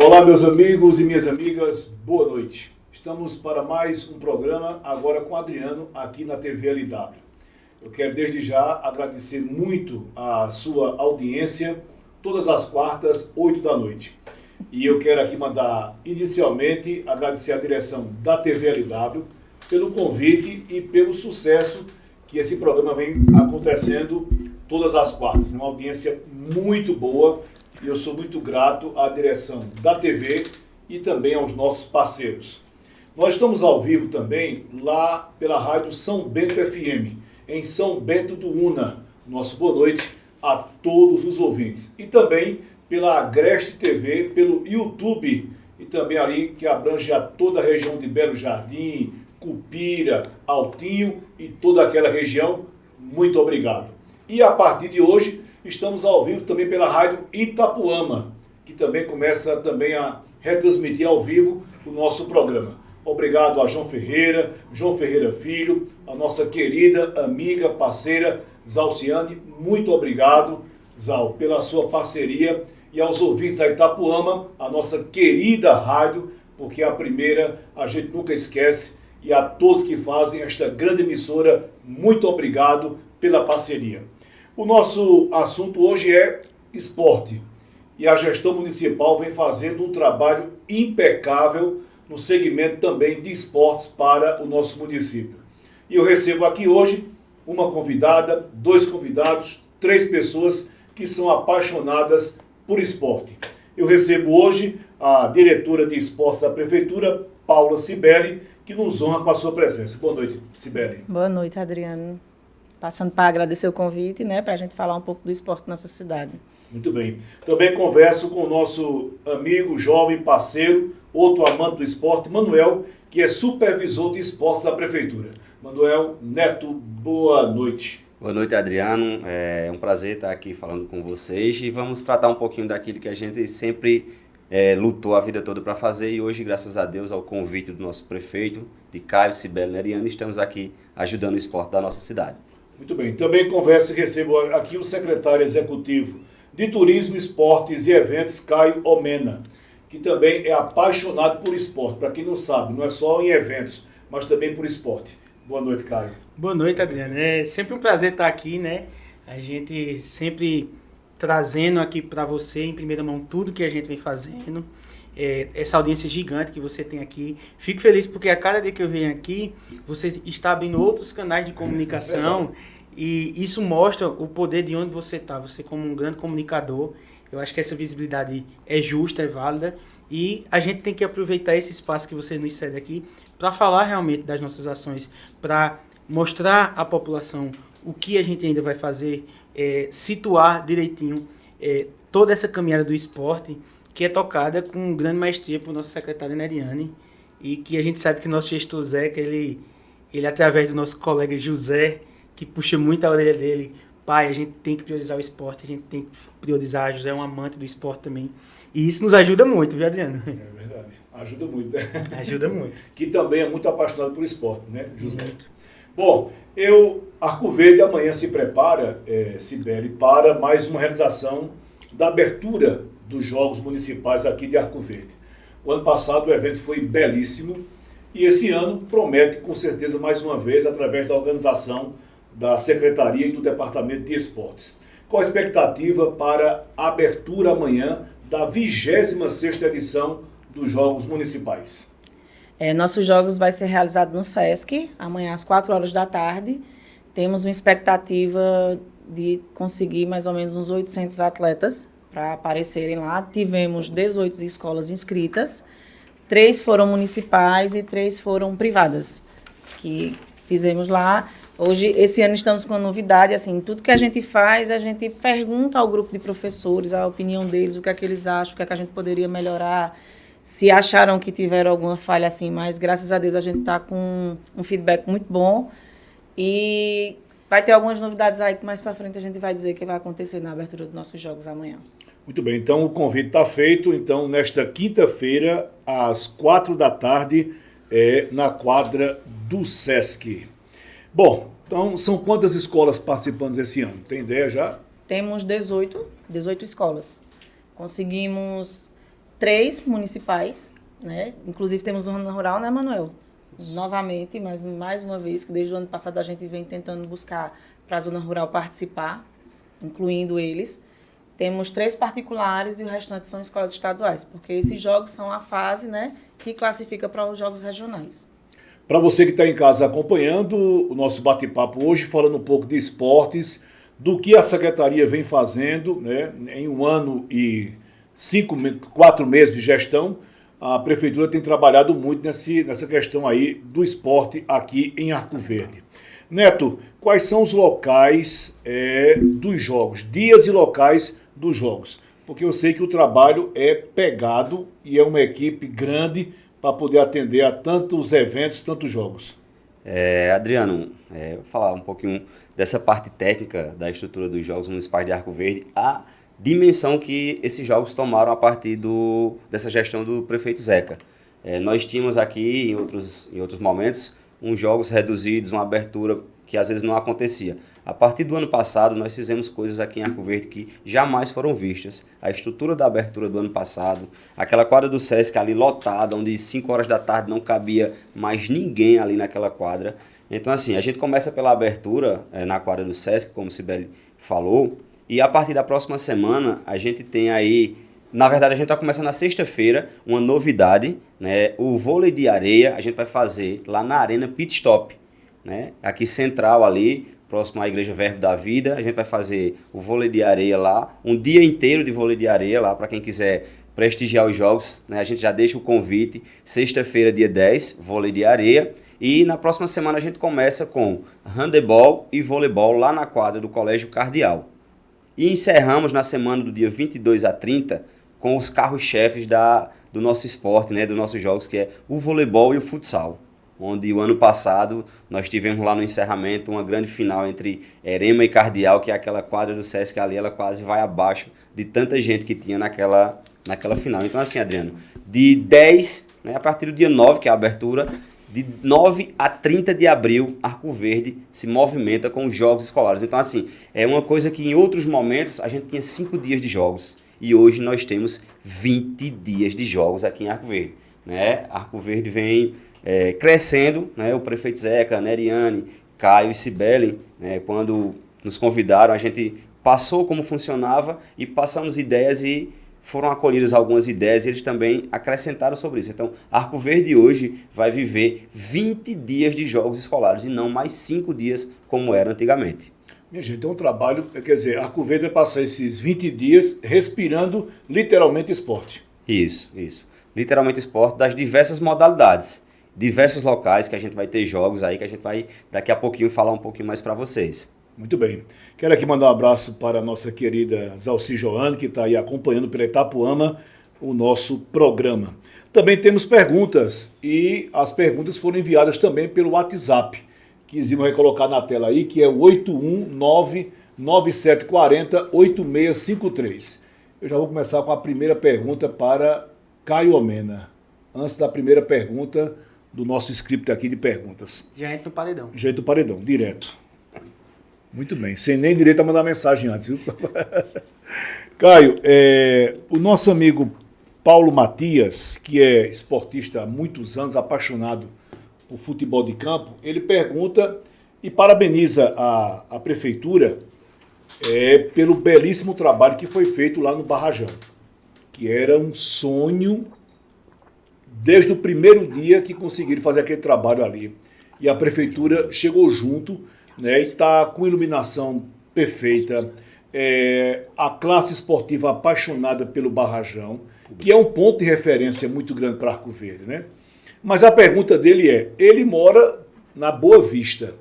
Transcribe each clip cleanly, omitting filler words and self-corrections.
Olá, meus amigos e minhas amigas, boa noite. Estamos para mais um programa, agora com Adriano, aqui na TV LW. Eu quero desde já agradecer muito a sua audiência, todas as quartas, 8 da noite. E eu quero aqui mandar, inicialmente, agradecer a direção da TV LW pelo convite e pelo sucesso que esse programa vem acontecendo todas as quartas. Uma audiência muito boa e eu sou muito grato à direção da TV e também aos nossos parceiros. Nós estamos ao vivo também lá pela rádio São Bento FM, em São Bento do Una. Nosso boa noite a todos os ouvintes. E também pela Agreste TV, pelo YouTube e também ali que abrange a toda a região de Belo Jardim, Cupira, Altinho e toda aquela região. Muito obrigado. E a partir de hoje estamos ao vivo também pela rádio Itapuama, que também começa também a retransmitir ao vivo o nosso programa. Obrigado a João Ferreira Filho, a nossa querida amiga, parceira Zalciane. Muito obrigado, Zal, pela sua parceria e aos ouvintes da Itapuama, a nossa querida rádio, porque a primeira a gente nunca esquece, e a todos que fazem esta grande emissora, muito obrigado pela parceria. O nosso assunto hoje é esporte, e a gestão municipal vem fazendo um trabalho impecável no segmento também de esportes para o nosso município. E eu recebo aqui hoje uma convidada, 2 convidados, 3 pessoas que são apaixonadas por esporte. Eu recebo hoje a diretora de esportes da Prefeitura, Paula Cibele, que nos honra com a sua presença. Boa noite, Cibele. Boa noite, Adriano. Passando para agradecer o convite, para a gente falar um pouco do esporte na nossa cidade. Muito bem. Também converso com o nosso amigo, jovem, parceiro, outro amante do esporte, Manuel, que é supervisor de esportes da Prefeitura. Manuel Neto, boa noite. Boa noite, Adriano. É um prazer estar aqui falando com vocês e vamos tratar um pouquinho daquilo que a gente sempre lutou a vida toda para fazer e hoje, graças a Deus, ao convite do nosso prefeito, de Caio Cibele Neriano, estamos aqui ajudando o esporte da nossa cidade. Muito bem. Também converso e recebo aqui o secretário executivo de Turismo, Esportes e Eventos, Caio Omena, que também é apaixonado por esporte. Para quem não sabe, não é só em eventos, mas também por esporte. Boa noite, Caio. Boa noite, Adriano. É sempre um prazer estar aqui, A gente sempre trazendo aqui para você, em primeira mão, tudo que a gente vem fazendo. Essa audiência gigante que você tem aqui. Fico feliz porque a cada dia que eu venho aqui, você está abrindo outros canais de comunicação e isso mostra o poder de onde você está. Você como um grande comunicador, eu acho que essa visibilidade é justa, é válida e a gente tem que aproveitar esse espaço que você nos cede aqui para falar realmente das nossas ações, para mostrar à população o que a gente ainda vai fazer, situar direitinho toda essa caminhada do esporte, que é tocada com grande maestria por nosso secretário Neriane, e que a gente sabe que o nosso gestor Zé, que ele através do nosso colega José, que puxa muito a orelha dele, pai, a gente tem que priorizar o esporte, a gente tem que priorizar, José é um amante do esporte também, e isso nos ajuda muito, viu, Adriano? É verdade, ajuda muito, né? Ajuda muito. Que também é muito apaixonado por esporte, né, José? Muito. Bom, Arco Verde amanhã se prepara, Cibele, para mais uma realização da abertura dos Jogos Municipais aqui de Arco Verde. O ano passado o evento foi belíssimo e esse ano promete com certeza mais uma vez através da organização da Secretaria e do Departamento de Esportes. Qual a expectativa para a abertura amanhã da 26ª edição dos Jogos Municipais? Nossos jogos vai ser realizado no SESC, amanhã às 4 horas da tarde. Temos uma expectativa de conseguir mais ou menos uns 800 atletas para aparecerem lá. Tivemos 18 escolas inscritas, 3 foram municipais e 3 foram privadas, que fizemos lá. Hoje, esse ano estamos com uma novidade, assim, tudo que a gente faz, a gente pergunta ao grupo de professores a opinião deles, o que é que eles acham, o que é que a gente poderia melhorar, se acharam que tiveram alguma falha assim, mas graças a Deus a gente está com um feedback muito bom e vai ter algumas novidades aí que mais para frente a gente vai dizer que vai acontecer na abertura dos nossos jogos amanhã. Muito bem, então o convite está feito, então nesta quinta-feira, às 4 da tarde, na quadra do SESC. Bom, então são quantas escolas participantes esse ano? Tem ideia já? Temos 18 escolas. Conseguimos 3 municipais, né? Inclusive temos zona rural, né, Manuel? Novamente, mais uma vez, que desde o ano passado a gente vem tentando buscar para a zona rural participar, incluindo eles. Temos 3 particulares e o restante são escolas estaduais, porque esses jogos são a fase, né, que classifica para os jogos regionais. Para você que está em casa acompanhando o nosso bate-papo hoje, falando um pouco de esportes, do que a Secretaria vem fazendo, né, em 1 ano e 4 meses de gestão, a Prefeitura tem trabalhado muito nessa questão aí do esporte aqui em Arco Verde. Neto, quais são os locais dos jogos, dias e locais dos jogos? Porque eu sei que o trabalho é pegado e é uma equipe grande para poder atender a tantos eventos, tantos jogos. Adriano, vou falar um pouquinho dessa parte técnica da estrutura dos Jogos Municipais de Arco Verde, a dimensão que esses jogos tomaram a partir dessa gestão do prefeito Zeca. Nós tínhamos aqui, em outros momentos, uns jogos reduzidos, uma abertura que às vezes não acontecia. A partir do ano passado, nós fizemos coisas aqui em Arco Verde que jamais foram vistas. A estrutura da abertura do ano passado, aquela quadra do Sesc ali lotada, onde 5 horas da tarde não cabia mais ninguém ali naquela quadra. Então, assim, a gente começa pela abertura na quadra do Sesc, como o Cibele falou, e a partir da próxima semana, a gente tem aí... Na verdade, a gente está começando na sexta-feira, uma novidade, né? O vôlei de areia, a gente vai fazer lá na Arena Pit Stop, né? Aqui central ali, próximo à Igreja Verbo da Vida, a gente vai fazer o vôlei de areia lá, um dia inteiro de vôlei de areia lá, para quem quiser prestigiar os jogos, né? A gente já deixa o convite, sexta-feira, dia 10, vôlei de areia, e na próxima semana a gente começa com handebol e voleibol lá na quadra do Colégio Cardeal. E encerramos na semana do dia 22 a 30 com os carros-chefes do nosso esporte, né, dos nossos jogos, que é o voleibol e o futsal. Onde o ano passado nós tivemos lá no encerramento uma grande final entre Erema e Cardeal, que é aquela quadra do Sesc ali, ela quase vai abaixo de tanta gente que tinha naquela final. Então assim, Adriano, de 10, né, a partir do dia 9, que é a abertura, de 9 a 30 de abril, Arco Verde se movimenta com os jogos escolares. Então, assim, é uma coisa que em outros momentos a gente tinha 5 dias de jogos. E hoje nós temos 20 dias de jogos aqui em Arco Verde, né? Arco Verde vem crescendo, né? O prefeito Zeca, Neriane, Caio e Cibele, né? Quando nos convidaram, a gente passou como funcionava e passamos ideias e foram acolhidas algumas ideias e eles também acrescentaram sobre isso. Então, Arco Verde hoje vai viver 20 dias de jogos escolares e não mais 5 dias como era antigamente. Minha gente, é um trabalho, quer dizer, Arco Verde vai passar esses 20 dias respirando literalmente esporte. Isso. Literalmente esporte das diversas modalidades, diversos locais que a gente vai ter jogos aí que a gente vai daqui a pouquinho falar um pouquinho mais para vocês. Muito bem. Quero aqui mandar um abraço para a nossa querida Zalci Joane, que está aí acompanhando pela Itapuama o nosso programa. Também temos perguntas e as perguntas foram enviadas também pelo WhatsApp, que vamos colocar na tela aí, que é o 819-9740-8653. Eu já vou começar com a primeira pergunta para Caio Omena. Antes da primeira pergunta do nosso script aqui de perguntas. Já entra no paredão. Já entra no paredão, direto. Muito bem, sem nem direito a mandar mensagem antes, viu? Caio, o nosso amigo Paulo Matias, que é esportista há muitos anos, apaixonado por futebol de campo, ele pergunta e parabeniza a prefeitura pelo belíssimo trabalho que foi feito lá no Barrajão, que era um sonho desde o primeiro dia que conseguiram fazer aquele trabalho ali. E a prefeitura chegou junto, né, e está com iluminação perfeita, a classe esportiva apaixonada pelo Barrajão, que é um ponto de referência muito grande para Arco Verde, né? Mas a pergunta dele ele mora na Boa Vista.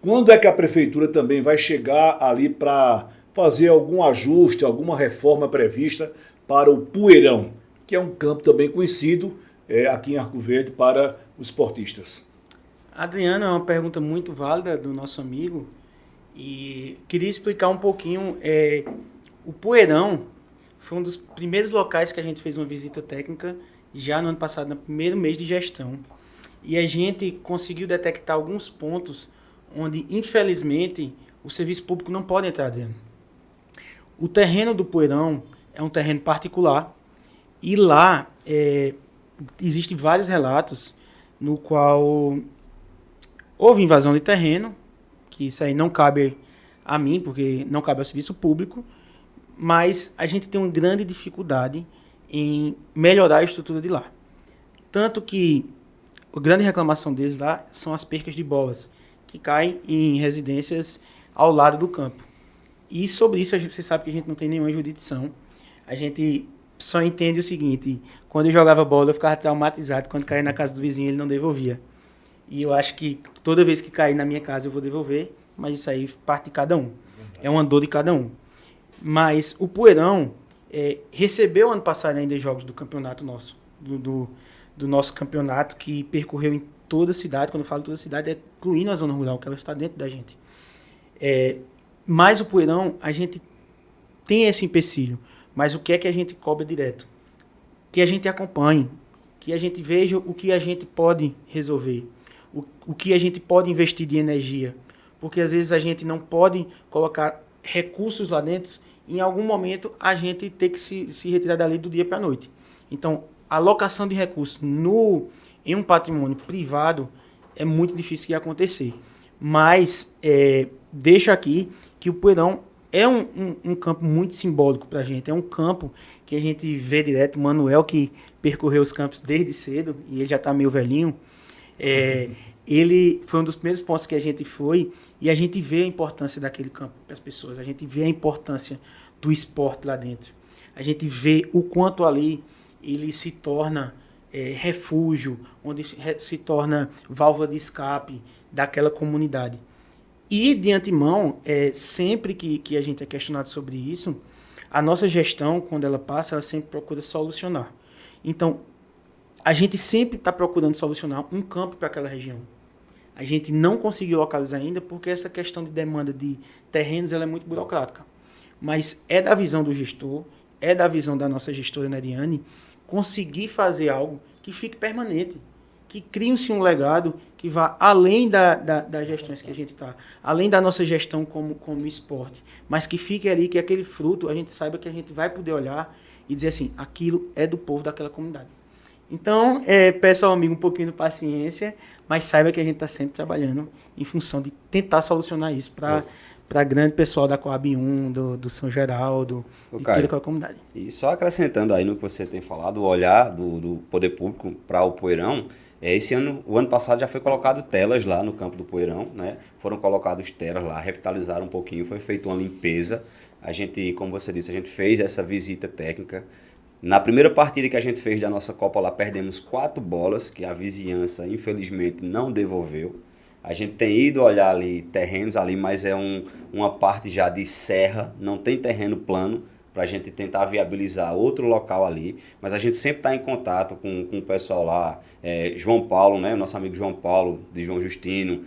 Quando é que a prefeitura também vai chegar ali para fazer algum ajuste, alguma reforma prevista para o Poeirão, que é um campo também conhecido aqui em Arco Verde para os esportistas? Adriano, é uma pergunta muito válida do nosso amigo e queria explicar um pouquinho. O Poeirão foi um dos primeiros locais que a gente fez uma visita técnica já no ano passado, no primeiro mês de gestão. E a gente conseguiu detectar alguns pontos onde, infelizmente, o serviço público não pode entrar, Adriano. O terreno do Poeirão é um terreno particular E lá, existem vários relatos no qual houve invasão de terreno, que isso aí não cabe a mim, porque não cabe ao serviço público, mas a gente tem uma grande dificuldade em melhorar a estrutura de lá. Tanto que a grande reclamação deles lá são as percas de bolas, que caem em residências ao lado do campo. E sobre isso, você sabe que a gente não tem nenhuma jurisdição. A gente só entende o seguinte: quando eu jogava bola, eu ficava traumatizado. Quando caía na casa do vizinho, ele não devolvia. E eu acho que toda vez que cair na minha casa, eu vou devolver, mas isso aí parte de cada um. É uma dor de cada um. Mas o Poeirão recebeu ano passado ainda jogos do campeonato nosso, do nosso campeonato, que percorreu em toda a cidade. Quando eu falo toda a cidade, é incluindo a zona rural, que ela está dentro da gente. Mas o Poeirão, a gente tem esse empecilho. Mas o que é que a gente cobra direto? Que a gente acompanhe, que a gente veja o que a gente pode resolver, o que a gente pode investir de energia. Porque às vezes a gente não pode colocar recursos lá dentro, em algum momento a gente tem que se retirar dali do dia para a noite. Então, a alocação de recursos em um patrimônio privado é muito difícil de acontecer. Mas deixo aqui que o Poeirão é um campo muito simbólico para a gente. É um campo que a gente vê direto. O Manuel, que percorreu os campos desde cedo, e ele já está meio velhinho, ele foi um dos primeiros pontos que a gente foi, e a gente vê a importância daquele campo para as pessoas. A gente vê a importância do esporte lá dentro. A gente vê o quanto ali ele se torna refúgio, onde se torna válvula de escape daquela comunidade. E, de antemão, sempre que a gente é questionado sobre isso, a nossa gestão, quando ela passa, ela sempre procura solucionar. Então, a gente sempre está procurando solucionar um campo para aquela região. A gente não conseguiu localizar ainda porque essa questão de demanda de terrenos ela é muito burocrática. Mas é da visão do gestor, é da visão da nossa gestora Neriane, conseguir fazer algo que fique permanente, que crie-se um legado que vá além das gestões que a gente está, além da nossa gestão como esporte, mas que fique ali, que aquele fruto a gente saiba que a gente vai poder olhar e dizer assim, aquilo é do povo daquela comunidade. Então, peço ao amigo um pouquinho de paciência, mas saiba que a gente está sempre trabalhando em função de tentar solucionar isso para grande pessoal da Coab 1, do São Geraldo, de toda aquela comunidade. E só acrescentando aí no que você tem falado, o olhar do poder público para o Poeirão, o ano passado já foi colocado telas lá no campo do Poeirão, né? Foram colocados telas lá, revitalizaram um pouquinho, foi feita uma limpeza. A gente, como você disse, a gente fez essa visita técnica. Na primeira partida que a gente fez da nossa Copa lá, perdemos 4 bolas, que a vizinhança, infelizmente, não devolveu. A gente tem ido olhar ali terrenos ali, mas é uma parte já de serra, não tem terreno plano, para a gente tentar viabilizar outro local ali. Mas a gente sempre está em contato com o pessoal lá, João Paulo, né, o nosso amigo João Paulo, de João Justino,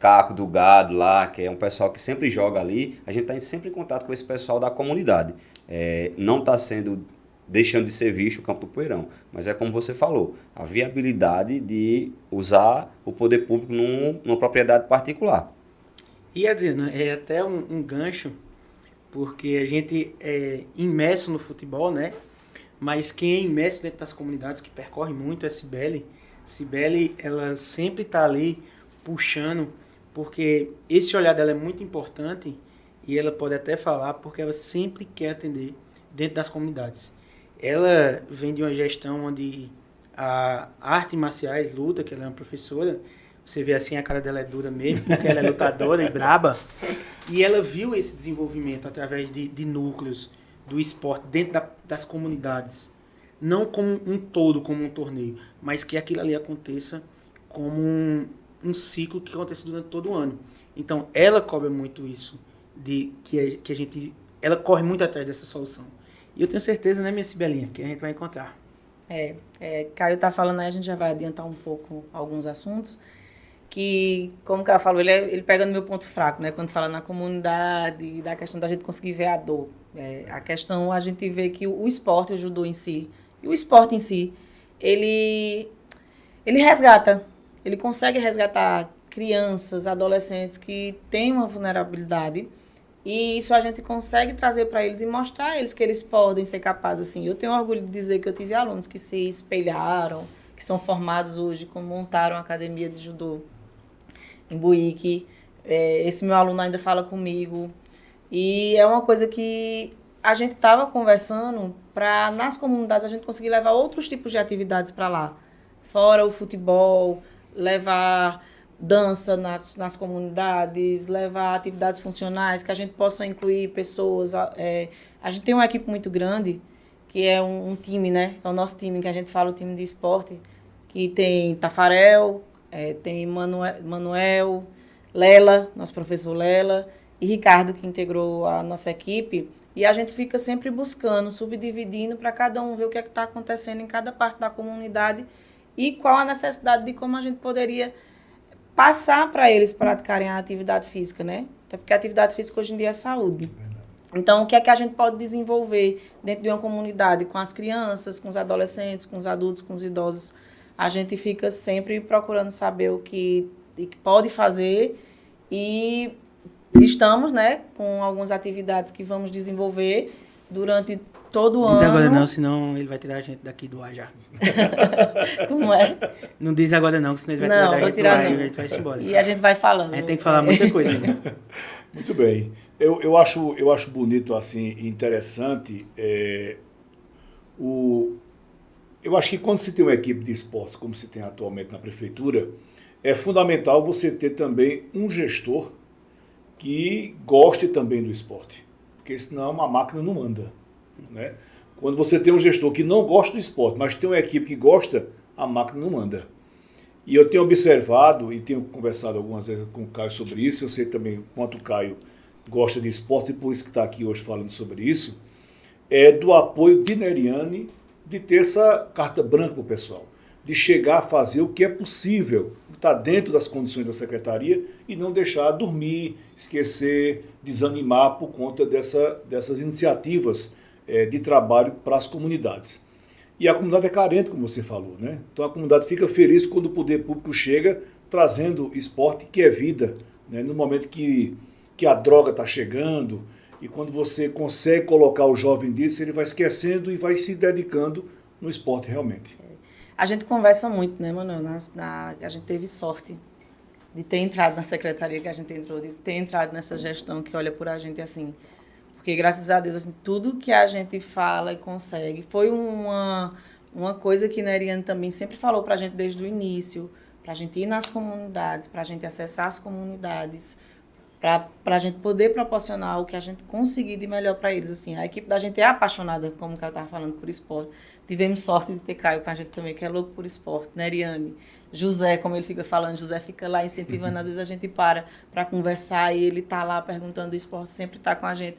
Caco do Gado lá, que é um pessoal que sempre joga ali. A gente está sempre em contato com esse pessoal da comunidade. Não está deixando de ser visto o campo do Poeirão. Mas é como você falou, a viabilidade de usar o poder público numa propriedade particular. E, Adriano, é até um gancho, porque a gente é imerso no futebol, né? Mas quem é imerso dentro das comunidades, que percorre muito, é a Cibele. Cibele, ela sempre está ali puxando, porque esse olhar dela é muito importante, e ela pode até falar, porque ela sempre quer atender dentro das comunidades. Ela vem de uma gestão onde a artes marciais, luta, que ela é uma professora, você vê assim, a cara dela é dura mesmo, porque ela é lutadora e braba, e ela viu esse desenvolvimento através de núcleos do esporte dentro das comunidades, não como um todo, como um torneio, mas que aquilo ali aconteça como um ciclo que acontece durante todo o ano. Então, ela cobra muito isso, ela corre muito atrás dessa solução. E eu tenho certeza, né, minha Cibelinha, que a gente vai encontrar. Caio está falando, aí a gente já vai adiantar um pouco alguns assuntos, que, como o Caio falou, ele pega no meu ponto fraco, né, quando fala na comunidade, da questão da gente conseguir ver a dor. A questão, a gente vê que o esporte, o judô em si, e o esporte em si, ele resgata, ele consegue resgatar crianças, adolescentes que têm uma vulnerabilidade E isso a gente consegue trazer para eles e mostrar a eles que eles podem ser capazes. Assim. Eu tenho orgulho de dizer que eu tive alunos que se espelharam, que são formados hoje, como montaram a academia de judô em Buíque. Esse meu aluno ainda fala comigo. E é uma coisa que a gente estava conversando para, nas comunidades, a gente conseguir levar outros tipos de atividades para lá. Fora o futebol, levar dança nas comunidades, levar atividades funcionais, que a gente possa incluir pessoas. A gente tem uma equipe muito grande, que é um time, né? É o nosso time, que a gente fala, o time de esporte, que tem Tafarel, tem Manuel, Lela, nosso professor Lela, e Ricardo, que integrou a nossa equipe. E a gente fica sempre buscando, subdividindo, para cada um ver o que é que está acontecendo em cada parte da comunidade e qual a necessidade de como a gente poderia passar para eles praticarem a atividade física, né? Até porque a atividade física hoje em dia é saúde. Então, o que é que a gente pode desenvolver dentro de uma comunidade com as crianças, com os adolescentes, com os adultos, com os idosos? A gente fica sempre procurando saber o que pode fazer e estamos, né, com algumas atividades que vamos desenvolver durante todo o ano. Diz agora não, senão ele vai tirar a gente daqui do ar já. Como é? Não diz agora não, senão ele vai tirar a gente do ar e a gente vai se embora. E a gente vai falando. A gente tem que falar muita coisa ainda. Muito bem. Eu acho bonito, assim, interessante. Eu acho que quando se tem uma equipe de esportes, como se tem atualmente na prefeitura, é fundamental você ter também um gestor que goste também do esporte. Porque senão uma máquina não anda, né? Quando você tem um gestor que não gosta do esporte, mas tem uma equipe que gosta, a máquina não anda. E eu tenho observado e tenho conversado algumas vezes com o Caio sobre isso. Eu sei também quanto o Caio gosta de esporte e por isso que está aqui hoje falando sobre isso. É do apoio de Neriane de ter essa carta branca para o pessoal. De chegar a fazer o que é possível, estar dentro das condições da secretaria e não deixar dormir, esquecer, desanimar por conta dessas iniciativas de trabalho para as comunidades. E a comunidade é carente, como você falou, né? Então a comunidade fica feliz quando o poder público chega trazendo esporte que é vida, né? No momento que a droga está chegando e quando você consegue colocar o jovem disso, ele vai esquecendo e vai se dedicando no esporte realmente. A gente conversa muito, né, Manuel? A gente teve sorte de ter entrado na secretaria que a gente entrou, de ter entrado nessa gestão que olha por a gente assim. Porque, graças a Deus, assim, tudo que a gente fala e consegue foi uma coisa que Neriane também sempre falou para a gente desde o início, para a gente ir nas comunidades, para a gente acessar as comunidades, para a gente poder proporcionar o que a gente conseguir de melhor para eles. Assim, a equipe da gente é apaixonada, como o Caio estava falando, por esporte. Tivemos sorte de ter Caio com a gente também, que é louco por esporte. Neriane, José, como ele fica falando, José fica lá incentivando, às vezes a gente para conversar e ele está lá perguntando do esporte, sempre está com a gente.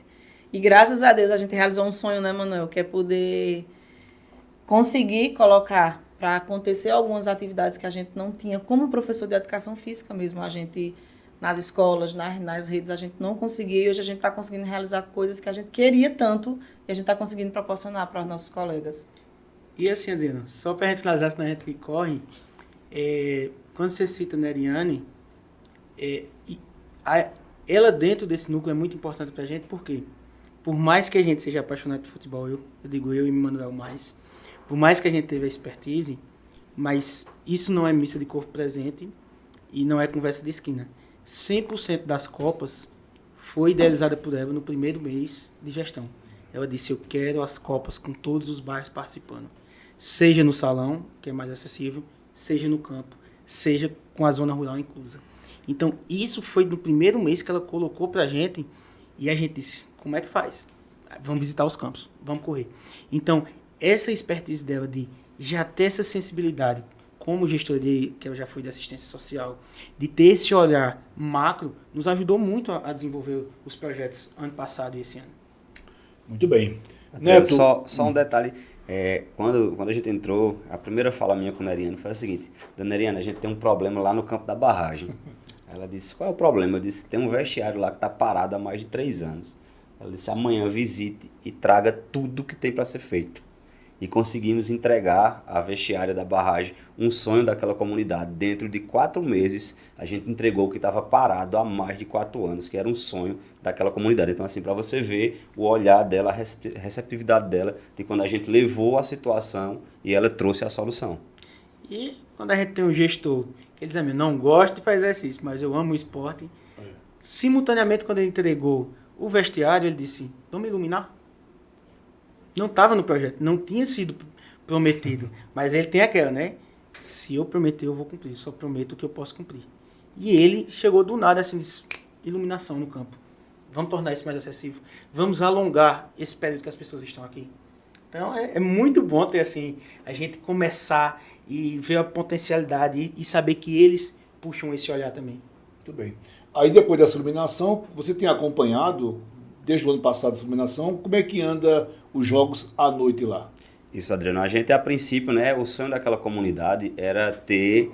E graças a Deus a gente realizou um sonho, né, Manuel? Que é poder conseguir colocar para acontecer algumas atividades que a gente não tinha, como professor de educação física mesmo. A gente, nas escolas, nas redes, a gente não conseguia e hoje a gente está conseguindo realizar coisas que a gente queria tanto e a gente está conseguindo proporcionar para os nossos colegas. E assim, Adriano, só para a gente finalizar, senão a gente corre, quando você cita Neriane, ela dentro desse núcleo é muito importante para a gente, por quê? Por mais que a gente seja apaixonado por futebol, eu digo eu e Manuel mais, por mais que a gente teve a expertise, mas isso não é missa de corpo presente e não é conversa de esquina. 100% das copas foi idealizada por ela no primeiro mês de gestão. Ela disse, eu quero as copas com todos os bairros participando. Seja no salão, que é mais acessível, seja no campo, seja com a zona rural inclusa. Então, isso foi no primeiro mês que ela colocou pra gente e a gente disse, como é que faz? Vamos visitar os campos, vamos correr. Então, essa expertise dela de já ter essa sensibilidade, como gestora que ela já foi de assistência social, de ter esse olhar macro, nos ajudou muito a desenvolver os projetos ano passado e esse ano. Muito bem. Neto, só um detalhe. Quando a gente entrou, a primeira fala minha com a Neriane foi a seguinte: Dona Neriane, a gente tem um problema lá no campo da barragem. Ela disse, qual é o problema? Eu disse, tem um vestiário lá que está parado há mais de 3 anos. Ela disse, amanhã visite e traga tudo que tem para ser feito. e conseguimos entregar à vestiária da barragem um sonho daquela comunidade. Dentro de 4 meses, a gente entregou o que estava parado há mais de 4 anos, que era um sonho daquela comunidade. Então, assim, para você ver o olhar dela, a receptividade dela, de quando a gente levou a situação e ela trouxe a solução. E quando a gente tem um gestor que diz, eu não gosto de fazer exercício, mas eu amo o esporte, simultaneamente, quando ele entregou o vestiário, ele disse, vamos iluminar? Não estava no projeto, não tinha sido prometido, mas ele tem aquela, né? Se eu prometer, eu vou cumprir, só prometo o que eu posso cumprir. E ele chegou do nada, assim, disse, iluminação no campo. Vamos tornar isso mais acessível. Vamos alongar esse período que as pessoas estão aqui. Então, é muito bom ter, assim, a gente começar e ver a potencialidade e saber que eles puxam esse olhar também. Muito bem. Aí, depois dessa iluminação, você tem acompanhado, desde o ano passado, essa iluminação, como é que anda os jogos à noite lá? Isso, Adriano. A gente, a princípio, né, o sonho daquela comunidade era ter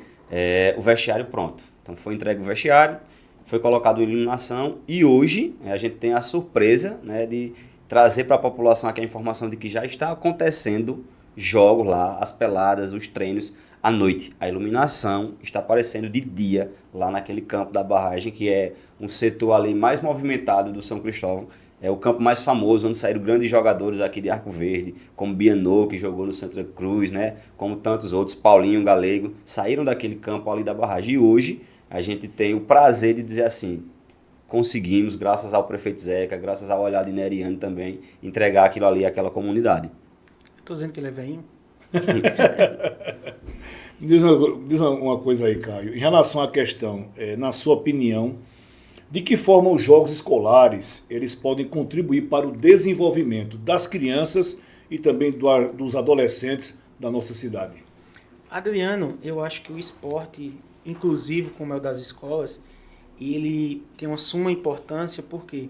o vestiário pronto. Então, foi entregue o vestiário, foi colocado a iluminação e hoje a gente tem a surpresa, né, de trazer para a população aqui a informação de que já está acontecendo jogos lá, as peladas, os treinos à noite. A iluminação está aparecendo de dia lá naquele campo da barragem, que é um setor ali mais movimentado do São Cristóvão. É o campo mais famoso, onde saíram grandes jogadores aqui de Arco Verde, como Bianô, que jogou no Santa Cruz, né? Como tantos outros, Paulinho, Galego, saíram daquele campo ali da barragem. E hoje a gente tem o prazer de dizer assim, conseguimos, graças ao prefeito Zeca, graças ao olhar de Neriane também, entregar aquilo ali àquela comunidade. Estou dizendo que ele é velhinho. Diz uma coisa aí, Caio. Em relação à questão, na sua opinião, de que forma os jogos escolares eles podem contribuir para o desenvolvimento das crianças e também dos adolescentes da nossa cidade? Adriano, eu acho que o esporte inclusivo, como é o das escolas, ele tem uma suma importância porque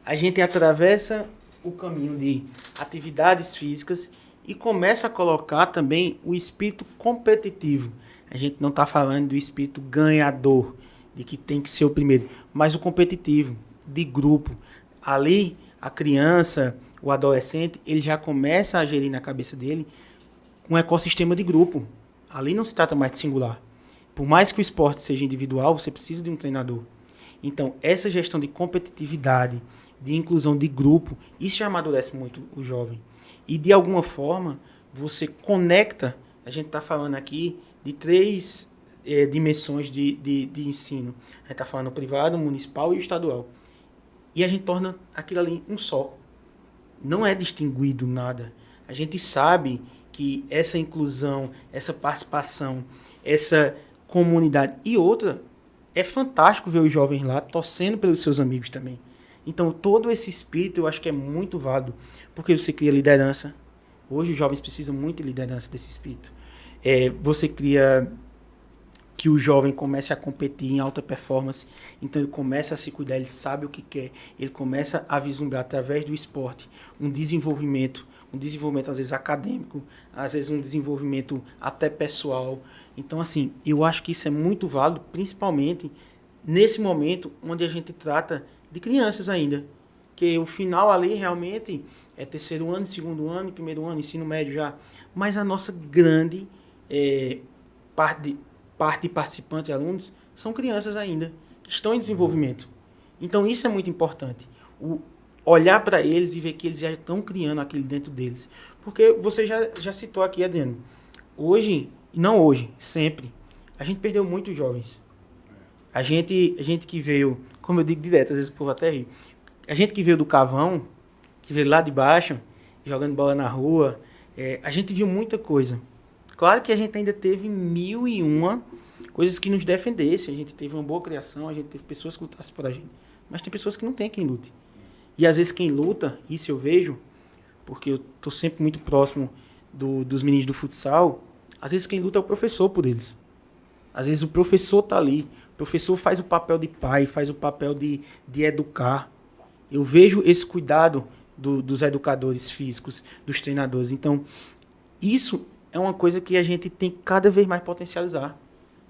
a gente atravessa o caminho de atividades físicas e começa a colocar também o espírito competitivo. A gente não está falando do espírito ganhador, de que tem que ser o primeiro, mas o competitivo, de grupo. Ali, a criança, o adolescente, ele já começa a gerir na cabeça dele um ecossistema de grupo. Ali não se trata mais de singular. Por mais que o esporte seja individual, você precisa de um treinador. Então, essa gestão de competitividade, de inclusão de grupo, isso já amadurece muito o jovem. E, de alguma forma, você conecta, a gente está falando aqui de 3 dimensões de ensino. A gente está falando o privado, o municipal e o estadual. E a gente torna aquilo ali um só. Não é distinguido nada. A gente sabe que essa inclusão, essa participação, essa comunidade e outra, é fantástico ver os jovens lá torcendo pelos seus amigos também. Então, todo esse espírito eu acho que é muito válido, porque você cria liderança. Hoje os jovens precisam muito de liderança desse espírito. Você cria que o jovem comece a competir em alta performance, então ele começa a se cuidar, ele sabe o que quer, ele começa a vislumbrar através do esporte um desenvolvimento às vezes acadêmico, às vezes um desenvolvimento até pessoal. Então, assim, eu acho que isso é muito válido, principalmente nesse momento onde a gente trata de crianças ainda, que o final ali realmente é 3º ano, 2º ano, 1º ano, ensino médio já, mas a nossa grande parte participante de alunos são crianças ainda, que estão em desenvolvimento. Então, isso é muito importante. Olhar para eles e ver que eles já estão criando aquilo dentro deles. Porque você já citou aqui, Adriano, hoje, não hoje, sempre, a gente perdeu muitos jovens. A gente que veio, como eu digo direto, às vezes o povo até ri, a gente que veio do Cavão, que veio lá de baixo, jogando bola na rua, a gente viu muita coisa. Claro que a gente ainda teve 1001 coisas que nos defendessem. A gente teve uma boa criação, a gente teve pessoas que lutassem por a gente. Mas tem pessoas que não tem quem lute. E às vezes quem luta, isso eu vejo, porque eu estou sempre muito próximo dos meninos do futsal, às vezes quem luta é o professor por eles. Às vezes o professor está ali, o professor faz o papel de pai, faz o papel de educar. Eu vejo esse cuidado dos educadores físicos, dos treinadores. Então, isso é uma coisa que a gente tem que cada vez mais potencializar.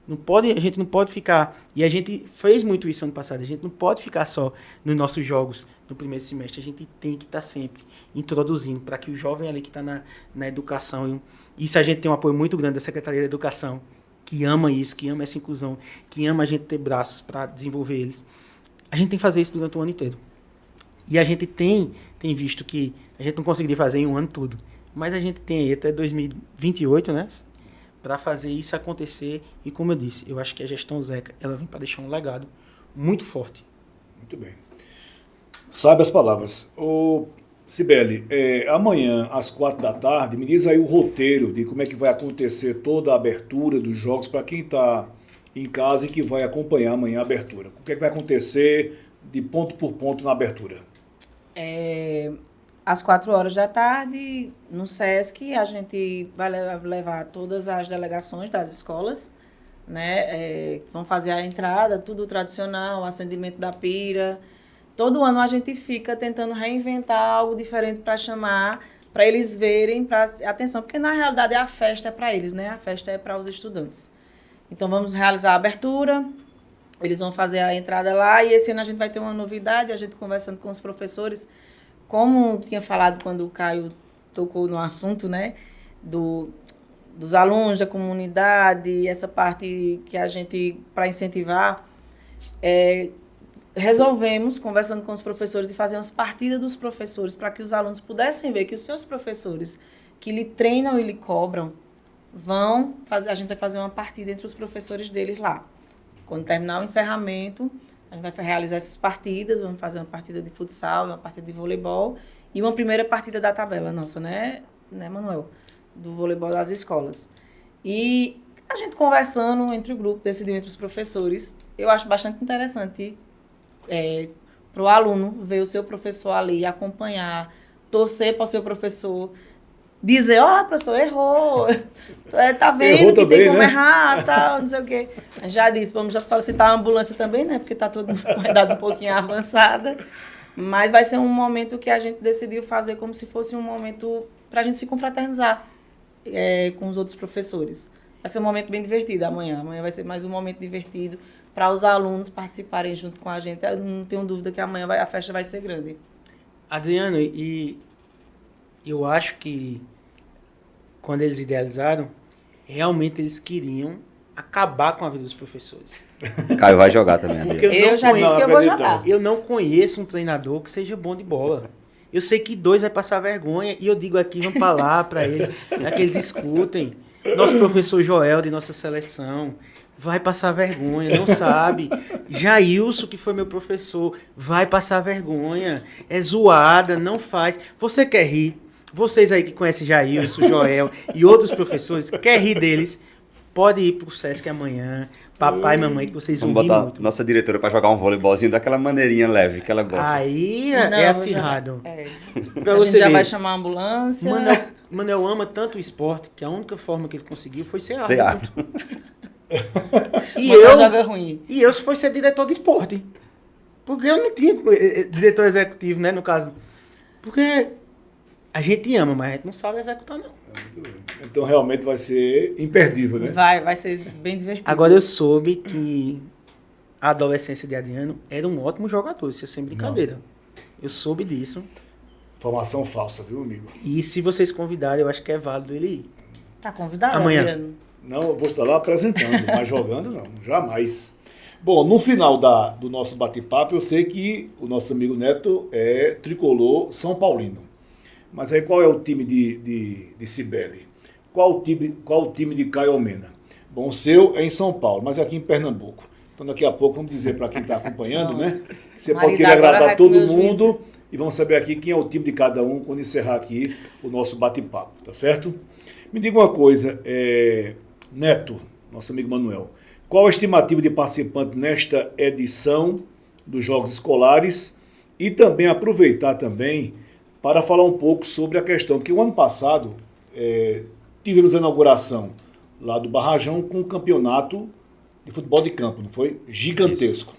A gente não pode ficar, e a gente fez muito isso ano passado, a gente não pode ficar só nos nossos jogos no primeiro semestre, a gente tem que estar sempre introduzindo para que o jovem ali que está na educação, e isso a gente tem um apoio muito grande da Secretaria da Educação, que ama isso, que ama essa inclusão, que ama a gente ter braços para desenvolver eles. A gente tem que fazer isso durante o ano inteiro. E a gente tem visto que a gente não conseguiria fazer em um ano tudo, mas a gente tem aí até 2028, né? Para fazer isso acontecer. E como eu disse, eu acho que a gestão Zeca, ela vem para deixar um legado muito forte. Muito bem. Sabe as palavras. Ô, Cibele, amanhã às 4 da tarde, me diz aí o roteiro de como é que vai acontecer toda a abertura dos jogos para quem está em casa e que vai acompanhar amanhã a abertura. O que é que vai acontecer de ponto por ponto na abertura? Às 4 horas da tarde, no SESC, a gente vai levar todas as delegações das escolas, né? Vão fazer a entrada, tudo tradicional, acendimento da pira. Todo ano a gente fica tentando reinventar algo diferente para chamar, para eles verem, atenção, porque na realidade a festa é para eles, né? A festa é para os estudantes. Então vamos realizar a abertura, eles vão fazer a entrada lá e esse ano a gente vai ter uma novidade, a gente conversando com os professores. Como tinha falado quando o Caio tocou no assunto, né, dos alunos, da comunidade, essa parte que a gente, para incentivar, resolvemos, conversando com os professores, e fazer umas partidas dos professores para que os alunos pudessem ver que os seus professores que lhe treinam e lhe cobram, a gente vai fazer uma partida entre os professores deles lá. Quando terminar o encerramento, a gente vai realizar essas partidas, vamos fazer uma partida de futsal, uma partida de voleibol e uma primeira partida da tabela nossa, né, Manuel? Do voleibol das escolas. E a gente conversando entre o grupo, decidiu entre os professores, eu acho bastante interessante para o aluno ver o seu professor ali, acompanhar, torcer para o seu professor, dizer, professor, errou, tá vendo Errou que também, tem como né? errar, tal, não sei o quê. A gente já disse, vamos já solicitar a ambulância também, né, porque tá todo mundo com a idade um pouquinho avançada, mas vai ser um momento que a gente decidiu fazer como se fosse um momento para a gente se confraternizar com os outros professores. Vai ser um momento bem divertido amanhã vai ser mais um momento divertido para os alunos participarem junto com a gente. Eu não tenho dúvida que amanhã a festa vai ser grande. Adriano, e eu acho que quando eles idealizaram, realmente eles queriam acabar com a vida dos professores. Caio vai jogar também, Porque Adriano. Eu já disse que eu vou jogar. Eu não conheço um treinador que seja bom de bola. Eu sei que 2 vai passar vergonha e eu digo aqui, vamos falar para eles, para que eles escutem. Nosso professor Joel, de nossa seleção, vai passar vergonha, não sabe. Jailson, que foi meu professor, vai passar vergonha. É zoada, não faz. Você quer rir? Vocês aí que conhecem Jailson, Joel e outros professores, quer rir deles? Pode ir pro Sesc amanhã, papai e mamãe, que vocês vão Vamos rir botar muito. nossa diretora para jogar um voleibolzinho daquela maneirinha leve que ela gosta. Aí Não, é acirrado. Pra A você gente já ver. vai chamar a ambulância. Manel ama tanto o esporte que a única forma que ele conseguiu foi ser Ser árbitro. E Manel joga ruim. E eu fui ser diretor de esporte. Porque eu não tinha diretor executivo, né, no caso. Porque a gente ama, mas a gente não sabe executar, não. Então realmente vai ser imperdível, né? Vai ser bem divertido. Agora eu soube que a adolescência de Adriano era um ótimo jogador, isso é sem brincadeira. Eu soube disso. Informação falsa, viu, amigo? E se vocês convidarem, eu acho que é válido ele ir. Tá convidado, Amanhã. Adriano? Não, eu vou estar lá apresentando, mas jogando não, jamais. Bom, no final do nosso bate-papo, eu sei que o nosso amigo Neto é tricolor São Paulino. Mas aí qual é o time de Cibele? Qual o time de Caio Almena? Bom, o seu é em São Paulo, mas aqui em Pernambuco. Então daqui a pouco vamos dizer para quem está acompanhando, né? Você pode Marido querer agora agradar vai todo comer o mundo juízo. e vamos saber aqui quem é o time de cada um quando encerrar aqui o nosso bate-papo, tá certo? Me diga uma coisa, Neto, nosso amigo Manuel, qual a estimativa de participante nesta edição dos Jogos Escolares e também aproveitar também para falar um pouco sobre a questão que o ano passado tivemos a inauguração lá do Barrajão com o campeonato de futebol de campo, não foi? Gigantesco.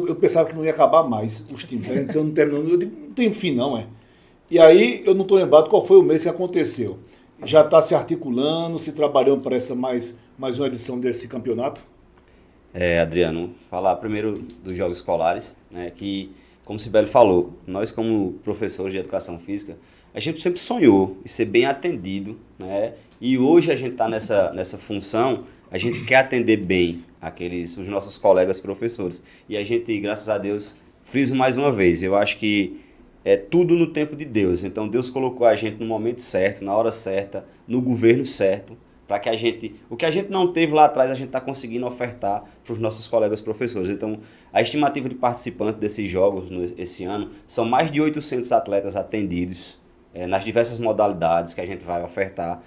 Eu pensava que não ia acabar mais os times, né? Então não terminou, eu digo, não tem fim não, E aí eu não estou lembrado qual foi o mês que aconteceu. Já está se articulando, se trabalhando para essa mais mais uma edição desse campeonato? Adriano, falar primeiro dos jogos escolares, né, que, como o Sibeli falou, nós como professores de educação física, a gente sempre sonhou em ser bem atendido, né, e hoje a gente está nessa função, a gente quer atender bem os nossos colegas professores. E a gente, graças a Deus, friso mais uma vez, eu acho que é tudo no tempo de Deus. Então Deus colocou a gente no momento certo, na hora certa, no governo certo, para que o que a gente não teve lá atrás, a gente está conseguindo ofertar para os nossos colegas professores. Então, a estimativa de participantes desses jogos esse ano são mais de 800 atletas atendidos nas diversas modalidades que a gente vai ofertar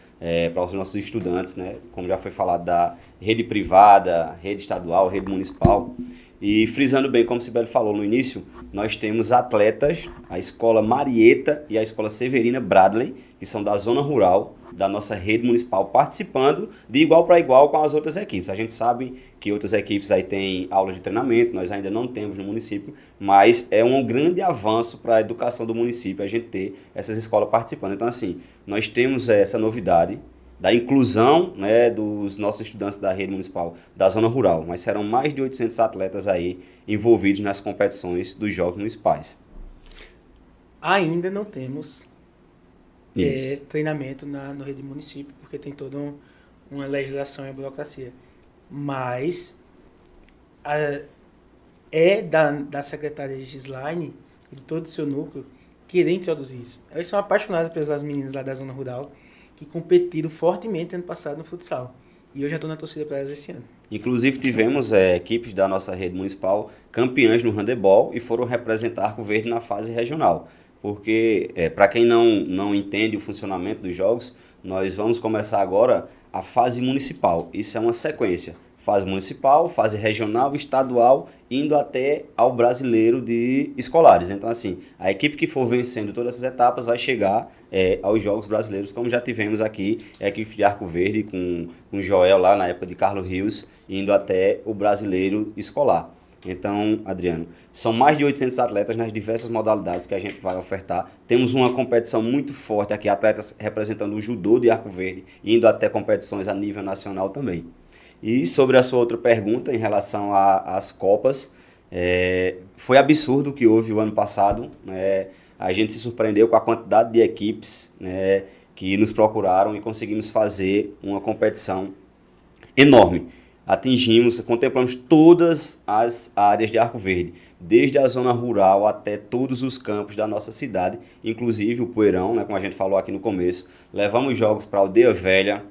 para os nossos estudantes, né? Como já foi falado, da rede privada, rede estadual, rede municipal. E frisando bem, como o Sibeli falou no início, nós temos atletas, a Escola Marieta e a Escola Severina Bradley, que são da zona rural da nossa rede municipal, participando de igual para igual com as outras equipes. A gente sabe que outras equipes aí têm aula de treinamento, nós ainda não temos no município, mas é um grande avanço para a educação do município a gente ter essas escolas participando. Então, assim, nós temos essa novidade da inclusão, né, dos nossos estudantes da rede municipal da zona rural, mas serão mais de 800 atletas aí envolvidos nas competições dos Jogos Municipais. Ainda não temos treinamento no rede município, porque tem toda uma legislação e burocracia. Mas da secretária Gislaine e de todo o seu núcleo querer introduzir isso. Eles são apaixonados pelas meninas lá da zona rural, que competiram fortemente ano passado no futsal. E eu já estou na torcida para elas esse ano. Inclusive tivemos equipes da nossa rede municipal campeãs no handebol e foram representar Arco Verde na fase regional. Porque, para quem não entende o funcionamento dos jogos, nós vamos começar agora a fase municipal. Isso é uma sequência. Fase municipal, fase regional, estadual, indo até ao brasileiro de escolares. Então, assim, a equipe que for vencendo todas essas etapas vai chegar aos Jogos Brasileiros, como já tivemos aqui, a equipe de Arco Verde com o Joel lá na época de Carlos Rios, indo até o brasileiro escolar. Então, Adriano, são mais de 800 atletas nas diversas modalidades que a gente vai ofertar. Temos uma competição muito forte aqui, atletas representando o judô de Arco Verde, indo até competições a nível nacional também. E sobre a sua outra pergunta em relação às Copas, foi absurdo o que houve o ano passado. A gente se surpreendeu com a quantidade de equipes, que nos procuraram e conseguimos fazer uma competição enorme. Contemplamos todas as áreas de Arco Verde, desde a zona rural até todos os campos da nossa cidade, inclusive o Poeirão, como a gente falou aqui no começo. Levamos jogos para Aldeia Velha,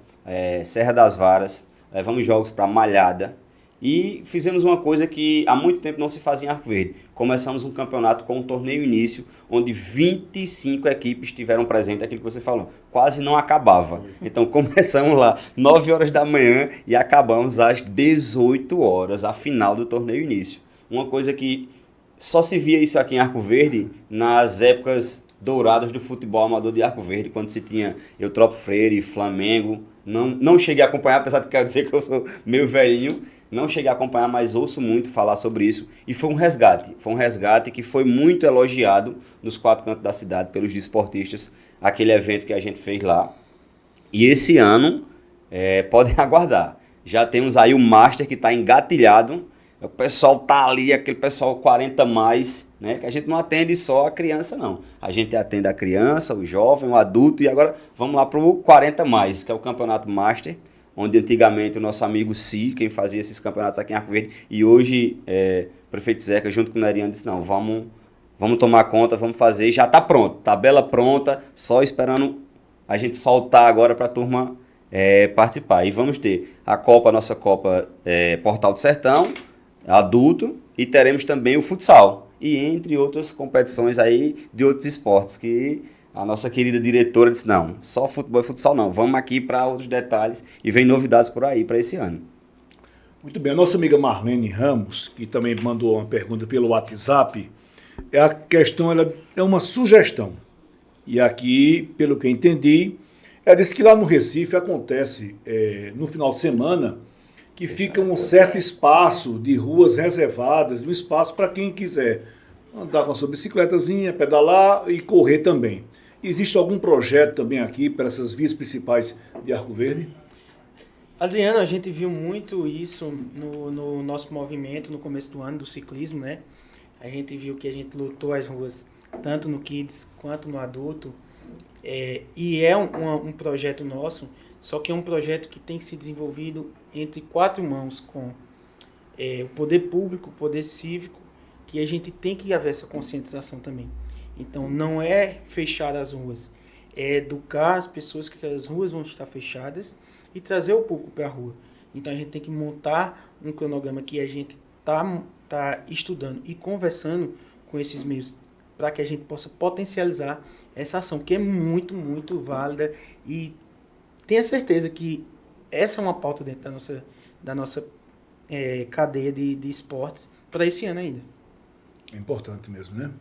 Serra das Varas, levamos jogos para Malhada e fizemos uma coisa que há muito tempo não se fazia em Arco Verde. Começamos um campeonato com um torneio início, onde 25 equipes estiveram presentes, aquilo que você falou, quase não acabava. Então começamos lá 9 horas da manhã e acabamos às 18 horas, a final do torneio início. Uma coisa que só se via isso aqui em Arco Verde nas épocas douradas do futebol amador de Arco Verde, quando se tinha Eutrópio Freire, Flamengo. Não cheguei a acompanhar, apesar de quero dizer que eu sou meio velhinho, não cheguei a acompanhar, mas ouço muito falar sobre isso. E foi um resgate que foi muito elogiado nos 4 cantos da cidade pelos desportistas, aquele evento que a gente fez lá. E esse ano, podem aguardar, já temos aí o Master que está engatilhado. O pessoal tá ali, aquele pessoal 40 mais, que a gente não atende só a criança, não. A gente atende a criança, o jovem, o adulto, e agora vamos lá para o 40 mais, que é o Campeonato Master, onde antigamente o nosso amigo Si, quem fazia esses campeonatos aqui em Arco Verde, e hoje o prefeito Zeca, junto com o Neriano, disse, não, vamos tomar conta, vamos fazer, já está pronto, tabela pronta, só esperando a gente soltar agora para a turma participar. E vamos ter a nossa Copa Portal do Sertão, adulto, e teremos também o futsal, e entre outras competições aí de outros esportes, que a nossa querida diretora disse, não, só futebol e futsal não, vamos aqui para outros detalhes, e vem novidades por aí para esse ano. Muito bem, a nossa amiga Marlene Ramos, que também mandou uma pergunta pelo WhatsApp, a questão ela é uma sugestão, e aqui, pelo que eu entendi, ela disse que lá no Recife acontece no final de semana, que fica um certo espaço de ruas reservadas, um espaço para quem quiser andar com a sua bicicletazinha, pedalar e correr também. Existe algum projeto também aqui para essas vias principais de Arco Verde? Adriano, a gente viu muito isso no nosso movimento no começo do ano do ciclismo, né? A gente viu que a gente lutou as ruas tanto no Kids quanto no adulto. E é um projeto nosso, só que é um projeto que tem que ser desenvolvido entre 4 mãos, com o poder público, o poder cívico, que a gente tem que haver essa conscientização também. Então, não é fechar as ruas, é educar as pessoas que as ruas vão estar fechadas e trazer o público para a rua. Então, a gente tem que montar um cronograma que a gente tá estudando e conversando com esses meios para que a gente possa potencializar essa ação, que é muito, muito válida, e tenha certeza que essa é uma pauta dentro da nossa cadeia de esportes para esse ano ainda. É importante mesmo, né?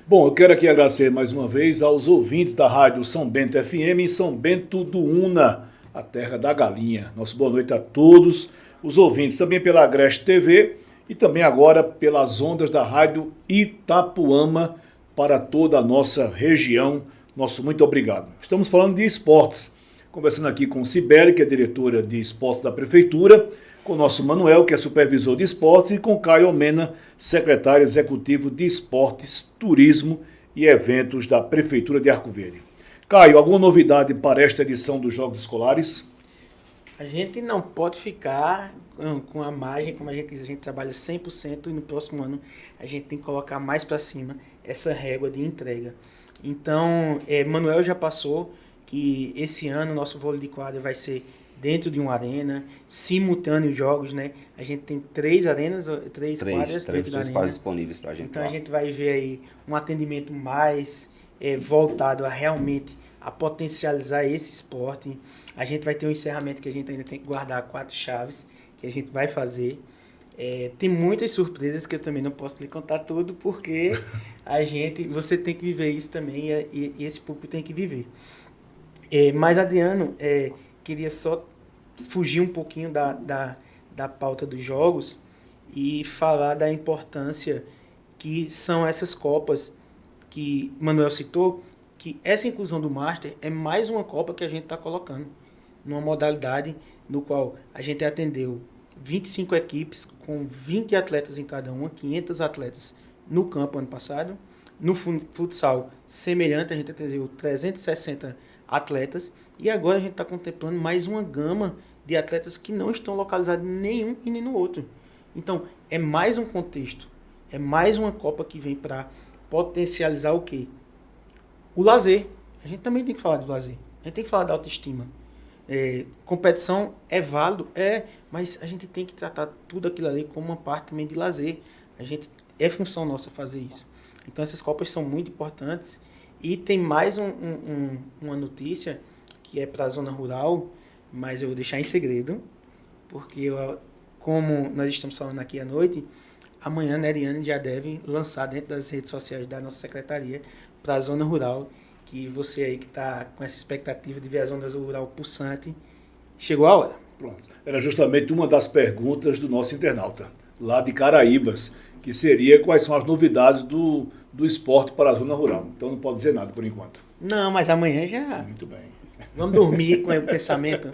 Bom, eu quero aqui agradecer mais uma vez aos ouvintes da Rádio São Bento FM e São Bento do Una, a terra da galinha. Nossa boa noite a todos os ouvintes, também pela Agreste TV e também agora pelas ondas da Rádio Itapuama para toda a nossa região. Nosso muito obrigado. Estamos falando de esportes, conversando aqui com Cibele, que é diretora de esportes da Prefeitura, com o nosso Manuel, que é supervisor de esportes, e com Caio Almena, secretário executivo de esportes, turismo e eventos da Prefeitura de Arco Verde. Caio, alguma novidade para esta edição dos Jogos Escolares? A gente não pode ficar com a margem, como a gente diz, a gente trabalha 100% e no próximo ano a gente tem que colocar mais para cima essa régua de entrega. Então, Manuel já passou que esse ano o nosso vôlei de quadra vai ser dentro de uma arena, simultâneo jogos, né? A gente tem 3 arenas, 3 quadras dentro da arena. Quadras disponíveis para a gente. Então a gente vai ver aí um atendimento mais voltado a realmente a potencializar esse esporte. A gente vai ter um encerramento que a gente ainda tem que guardar 4 chaves, que a gente vai fazer. Tem muitas surpresas que eu também não posso lhe contar tudo, porque você tem que viver isso também e esse público tem que viver. Mas, Adriano, queria só fugir um pouquinho da pauta dos jogos e falar da importância que são essas Copas que Manuel citou, que essa inclusão do Master é mais uma Copa que a gente está colocando numa modalidade no qual a gente atendeu 25 equipes com 20 atletas em cada uma, 500 atletas no campo ano passado. No futsal, semelhante, a gente atendeu 360 atletas. E agora a gente está contemplando mais uma gama de atletas que não estão localizados em nenhum e nem no outro. Então, é mais um contexto. É mais uma Copa que vem para potencializar o quê? O lazer. A gente também tem que falar do lazer. A gente tem que falar da autoestima. Competição é válido? Mas a gente tem que tratar tudo aquilo ali como uma parte também de lazer. É função nossa fazer isso. Então, essas Copas são muito importantes. E tem mais uma notícia que é para a zona rural, mas eu vou deixar em segredo, porque como nós estamos falando aqui à noite, amanhã a Neriane já deve lançar dentro das redes sociais da nossa secretaria para a zona rural, que você aí que está com essa expectativa de ver a zona rural pulsante, chegou a hora. Pronto. Era justamente uma das perguntas do nosso internauta, lá de Caraíbas, que seria quais são as novidades do esporte para a zona rural. Então não pode dizer nada por enquanto. Não, mas amanhã já... Muito bem. Vamos dormir com o pensamento.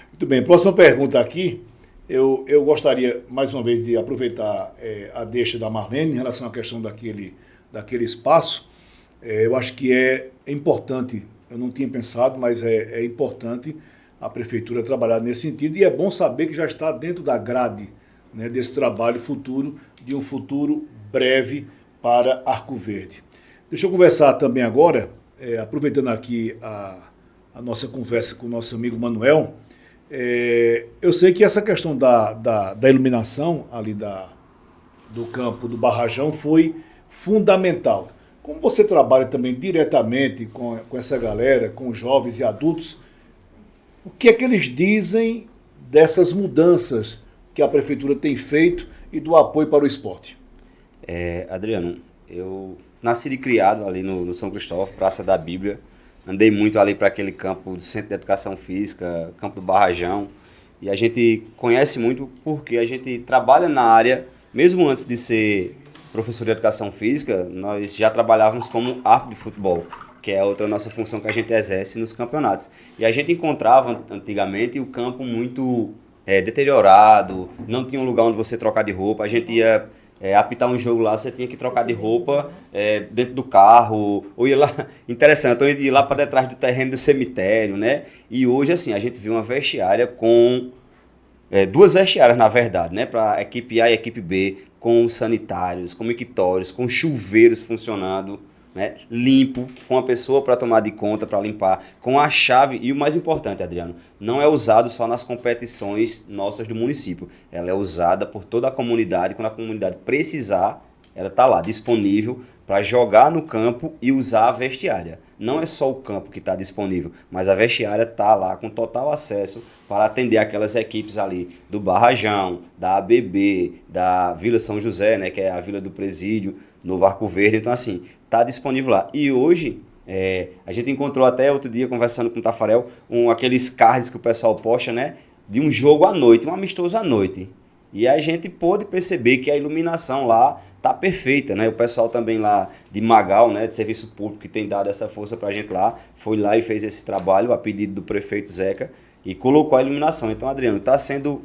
Muito bem, próxima pergunta aqui. Eu gostaria, mais uma vez, de aproveitar a deixa da Marlene em relação à questão daquele espaço. Eu acho que é importante, eu não tinha pensado, mas é importante a Prefeitura trabalhar nesse sentido, e é bom saber que já está dentro da grade, né, desse trabalho futuro, de um futuro breve para Arco Verde. Deixa eu conversar também agora, aproveitando aqui a nossa conversa com o nosso amigo Manuel. Eu sei que essa questão da iluminação ali do campo do Barrajão foi fundamental. Como você trabalha também diretamente com essa galera, com jovens e adultos, o que é que eles dizem dessas mudanças que a Prefeitura tem feito e do apoio para o esporte? Adriano, eu nasci e criado ali no São Cristóvão, Praça da Bíblia. Andei muito ali para aquele campo do Centro de Educação Física, campo do Barrajão. E a gente conhece muito porque a gente trabalha na área, mesmo antes de ser professor de Educação Física, nós já trabalhávamos como árbitro de futebol. que é outra nossa função que a gente exerce nos campeonatos. E a gente encontrava antigamente o campo muito deteriorado, não tinha um lugar onde você trocar de roupa, a gente ia apitar um jogo lá, você tinha que trocar de roupa dentro do carro, ou ia lá, interessante, ou ia lá para detrás do terreno do cemitério, né? E hoje, assim, a gente viu uma vestiária com, duas vestiárias, na verdade, né? Para a equipe A e a equipe B, com sanitários, com mictórios, com chuveiros funcionando, né? Limpo, com a pessoa para tomar de conta, para limpar, com a chave. E o mais importante, Adriano, não é usado só nas competições nossas do município. Ela é usada por toda a comunidade. Quando a comunidade precisar, ela está lá, disponível para jogar no campo e usar a vestiária. Não é só o campo que está disponível, mas a vestiária está lá com total acesso para atender aquelas equipes ali do Barrajão, da ABB, da Vila São José, né, que é a Vila do Presídio, no Arco Verde. Então, assim, está disponível lá. E hoje, a gente encontrou até outro dia, conversando com o Tafarel, aqueles cards que o pessoal posta, né, de um jogo à noite, um amistoso à noite. E a gente pôde perceber que a iluminação lá tá perfeita, né? O pessoal também lá de Magal, né, de serviço público, que tem dado essa força pra gente lá, foi lá e fez esse trabalho a pedido do prefeito Zeca e colocou a iluminação. Então, Adriano, está sendo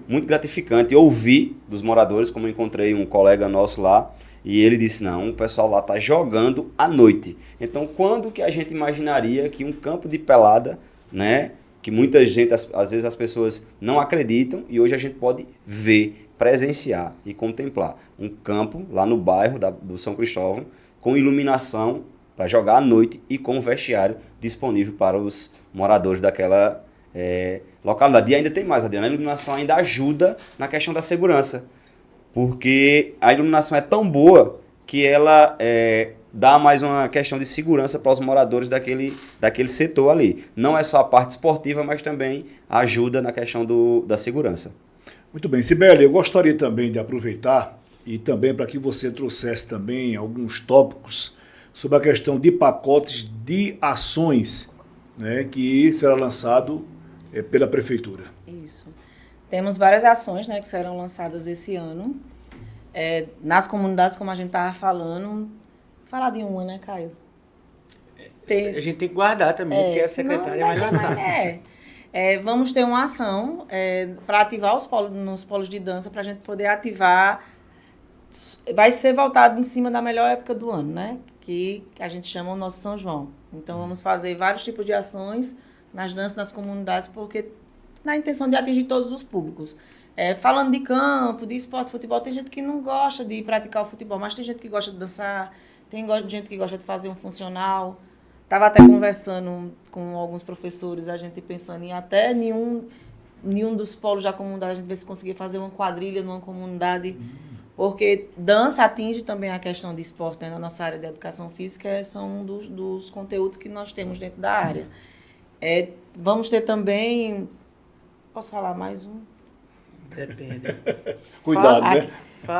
muito gratificante ouvir dos moradores, como eu encontrei um colega nosso lá, e ele disse, não, o pessoal lá tá jogando à noite. Então, quando que a gente imaginaria que um campo de pelada, né, que muita gente, às vezes as pessoas não acreditam, e hoje a gente pode ver, presenciar e contemplar um campo lá no bairro do São Cristóvão com iluminação para jogar à noite e com vestiário disponível para os moradores daquela localidade. E ainda tem mais, Adriana, a iluminação ainda ajuda na questão da segurança, porque a iluminação é tão boa que ela dá mais uma questão de segurança para os moradores daquele setor ali. Não é só a parte esportiva, mas também ajuda na questão da segurança. Muito bem, Sibeli, eu gostaria também de aproveitar e também para que você trouxesse também alguns tópicos sobre a questão de pacotes de ações, né, que será lançado pela Prefeitura. Isso. Temos várias ações, né, que serão lançadas esse ano. Nas comunidades, como a gente estava falando, falar de uma, né, Caio? A gente tem que guardar também, porque a secretária vai lançar. Vamos ter uma ação para ativar nos polos de dança, para a gente poder ativar. Vai ser voltado em cima da melhor época do ano, né? Que a gente chama o nosso São João. Então, vamos fazer vários tipos de ações nas danças, nas comunidades, porque na intenção de atingir todos os públicos. Falando de campo, de esporte, futebol, tem gente que não gosta de praticar o futebol, mas tem gente que gosta de dançar, tem gente que gosta de fazer um funcional. Estava até conversando com alguns professores, a gente pensando em até nenhum dos polos da comunidade, a gente ver se conseguia fazer uma quadrilha numa comunidade, porque dança atinge também a questão de esporte, né? Na nossa área de educação física, são um dos conteúdos que nós temos dentro da área. Vamos ter também... Posso falar mais um? Depende. Cuidado, né?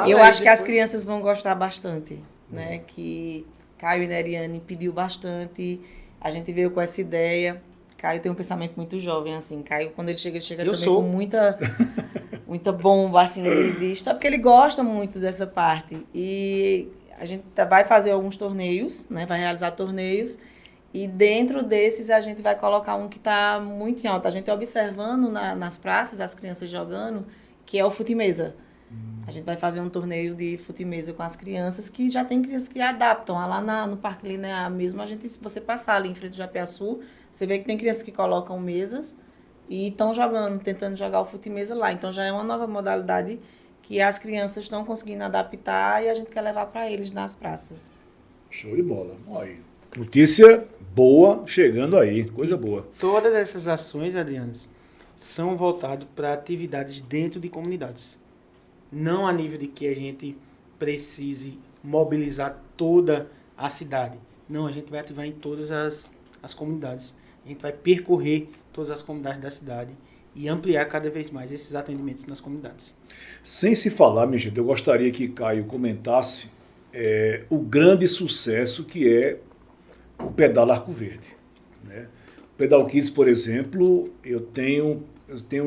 Eu acho que as crianças vão gostar bastante, né? Que Caio e Neriane pediu bastante, a gente veio com essa ideia. Caio tem um pensamento muito jovem, assim. Caio, quando ele chega também com muita bomba, assim, de história, porque ele gosta muito dessa parte. E a gente vai fazer alguns torneios, né? Vai realizar torneios. E dentro desses a gente vai colocar um que está muito em alta. A gente observando nas praças, as crianças jogando, que é o fute-mesa. A gente vai fazer um torneio de fute-mesa com as crianças, que já tem crianças que adaptam. Lá no Parque Linear mesmo, se você passar ali em frente ao Japiaçu, você vê que tem crianças que colocam mesas e estão jogando, tentando jogar o fute-mesa lá. Então já é uma nova modalidade que as crianças estão conseguindo adaptar e a gente quer levar para eles nas praças. Show de bola. Olha aí. Notícia boa chegando aí, coisa boa. Todas essas ações, Adriano, são voltadas para atividades dentro de comunidades. Não a nível de que a gente precise mobilizar toda a cidade. Não, a gente vai ativar em todas as comunidades. A gente vai percorrer todas as comunidades da cidade e ampliar cada vez mais esses atendimentos nas comunidades. Sem se falar, minha gente, eu gostaria que Caio comentasse o grande sucesso que é o Pedal Arco Verde, né? O Pedal Kids, por exemplo, eu tenho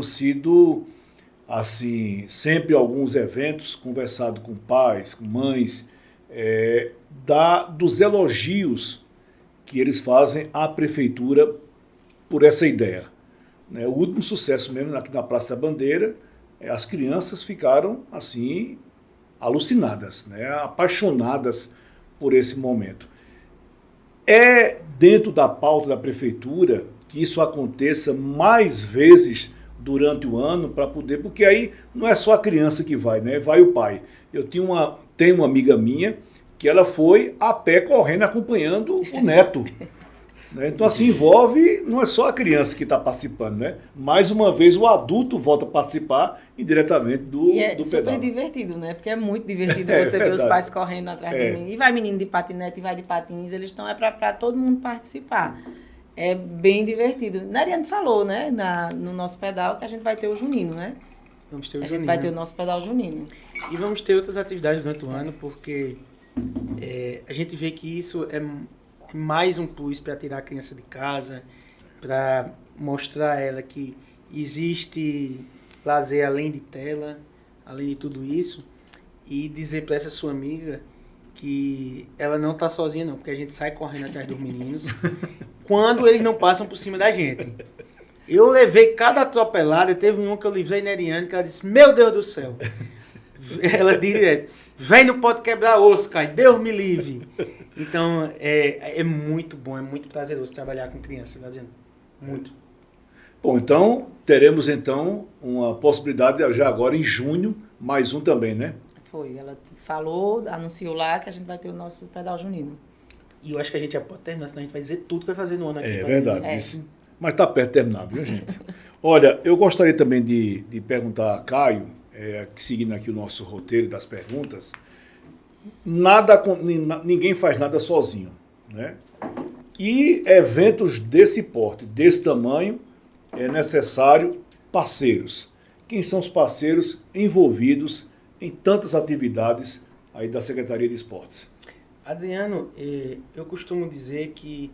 sido, assim, sempre alguns eventos, conversado com pais, com mães, dos elogios que eles fazem à prefeitura por essa ideia. Né? O último sucesso mesmo aqui na Praça da Bandeira, as crianças ficaram assim alucinadas, né? Apaixonadas por esse momento. É dentro da pauta da prefeitura que isso aconteça mais vezes durante o ano para poder, porque aí não é só a criança que vai, né? Vai o pai. Eu tenho uma amiga minha que ela foi a pé correndo acompanhando o neto. Né? Então assim envolve, não é só a criança que está participando, né? Mais uma vez o adulto volta a participar indiretamente do pedal. E é super divertido, né? Porque é muito divertido você ver os pais correndo atrás de mim. E vai menino de patinete, e vai de patins, eles estão para todo mundo participar. É bem divertido. Nariane falou, né, no nosso pedal, que a gente vai ter o junino, né? Vamos ter o a junino. gente vai ter o nosso pedal junino. E vamos ter outras atividades durante o ano, porque a gente vê que isso é mais um plus para tirar a criança de casa, para mostrar a ela que existe lazer além de tela, além de tudo isso, e dizer para essa sua amiga que ela não está sozinha não, porque a gente sai correndo atrás dos meninos quando eles não passam por cima da gente. Eu levei cada atropelada, teve um que eu livrei na Eriane, que ela disse, meu Deus do céu. Ela diz, vem, não pode quebrar osso, Caio, Deus me livre. Então, é muito bom, é muito prazeroso trabalhar com criança, tá dizendo? Muito. Bom, então, teremos então uma possibilidade já agora em junho, mais um também, né? Foi, ela falou, anunciou lá que a gente vai ter o nosso pedal junino. E eu acho que a gente já pode terminar, senão a gente vai dizer tudo que vai fazer no ano aqui. É verdade, isso. Mas está perto de terminar, viu, gente? Olha, eu gostaria também de perguntar a Caio, seguindo aqui o nosso roteiro das perguntas, ninguém faz nada sozinho, né? E eventos desse porte, desse tamanho, é necessário parceiros. Quem são os parceiros envolvidos em tantas atividades aí da Secretaria de Esportes? Adriano, eu costumo dizer que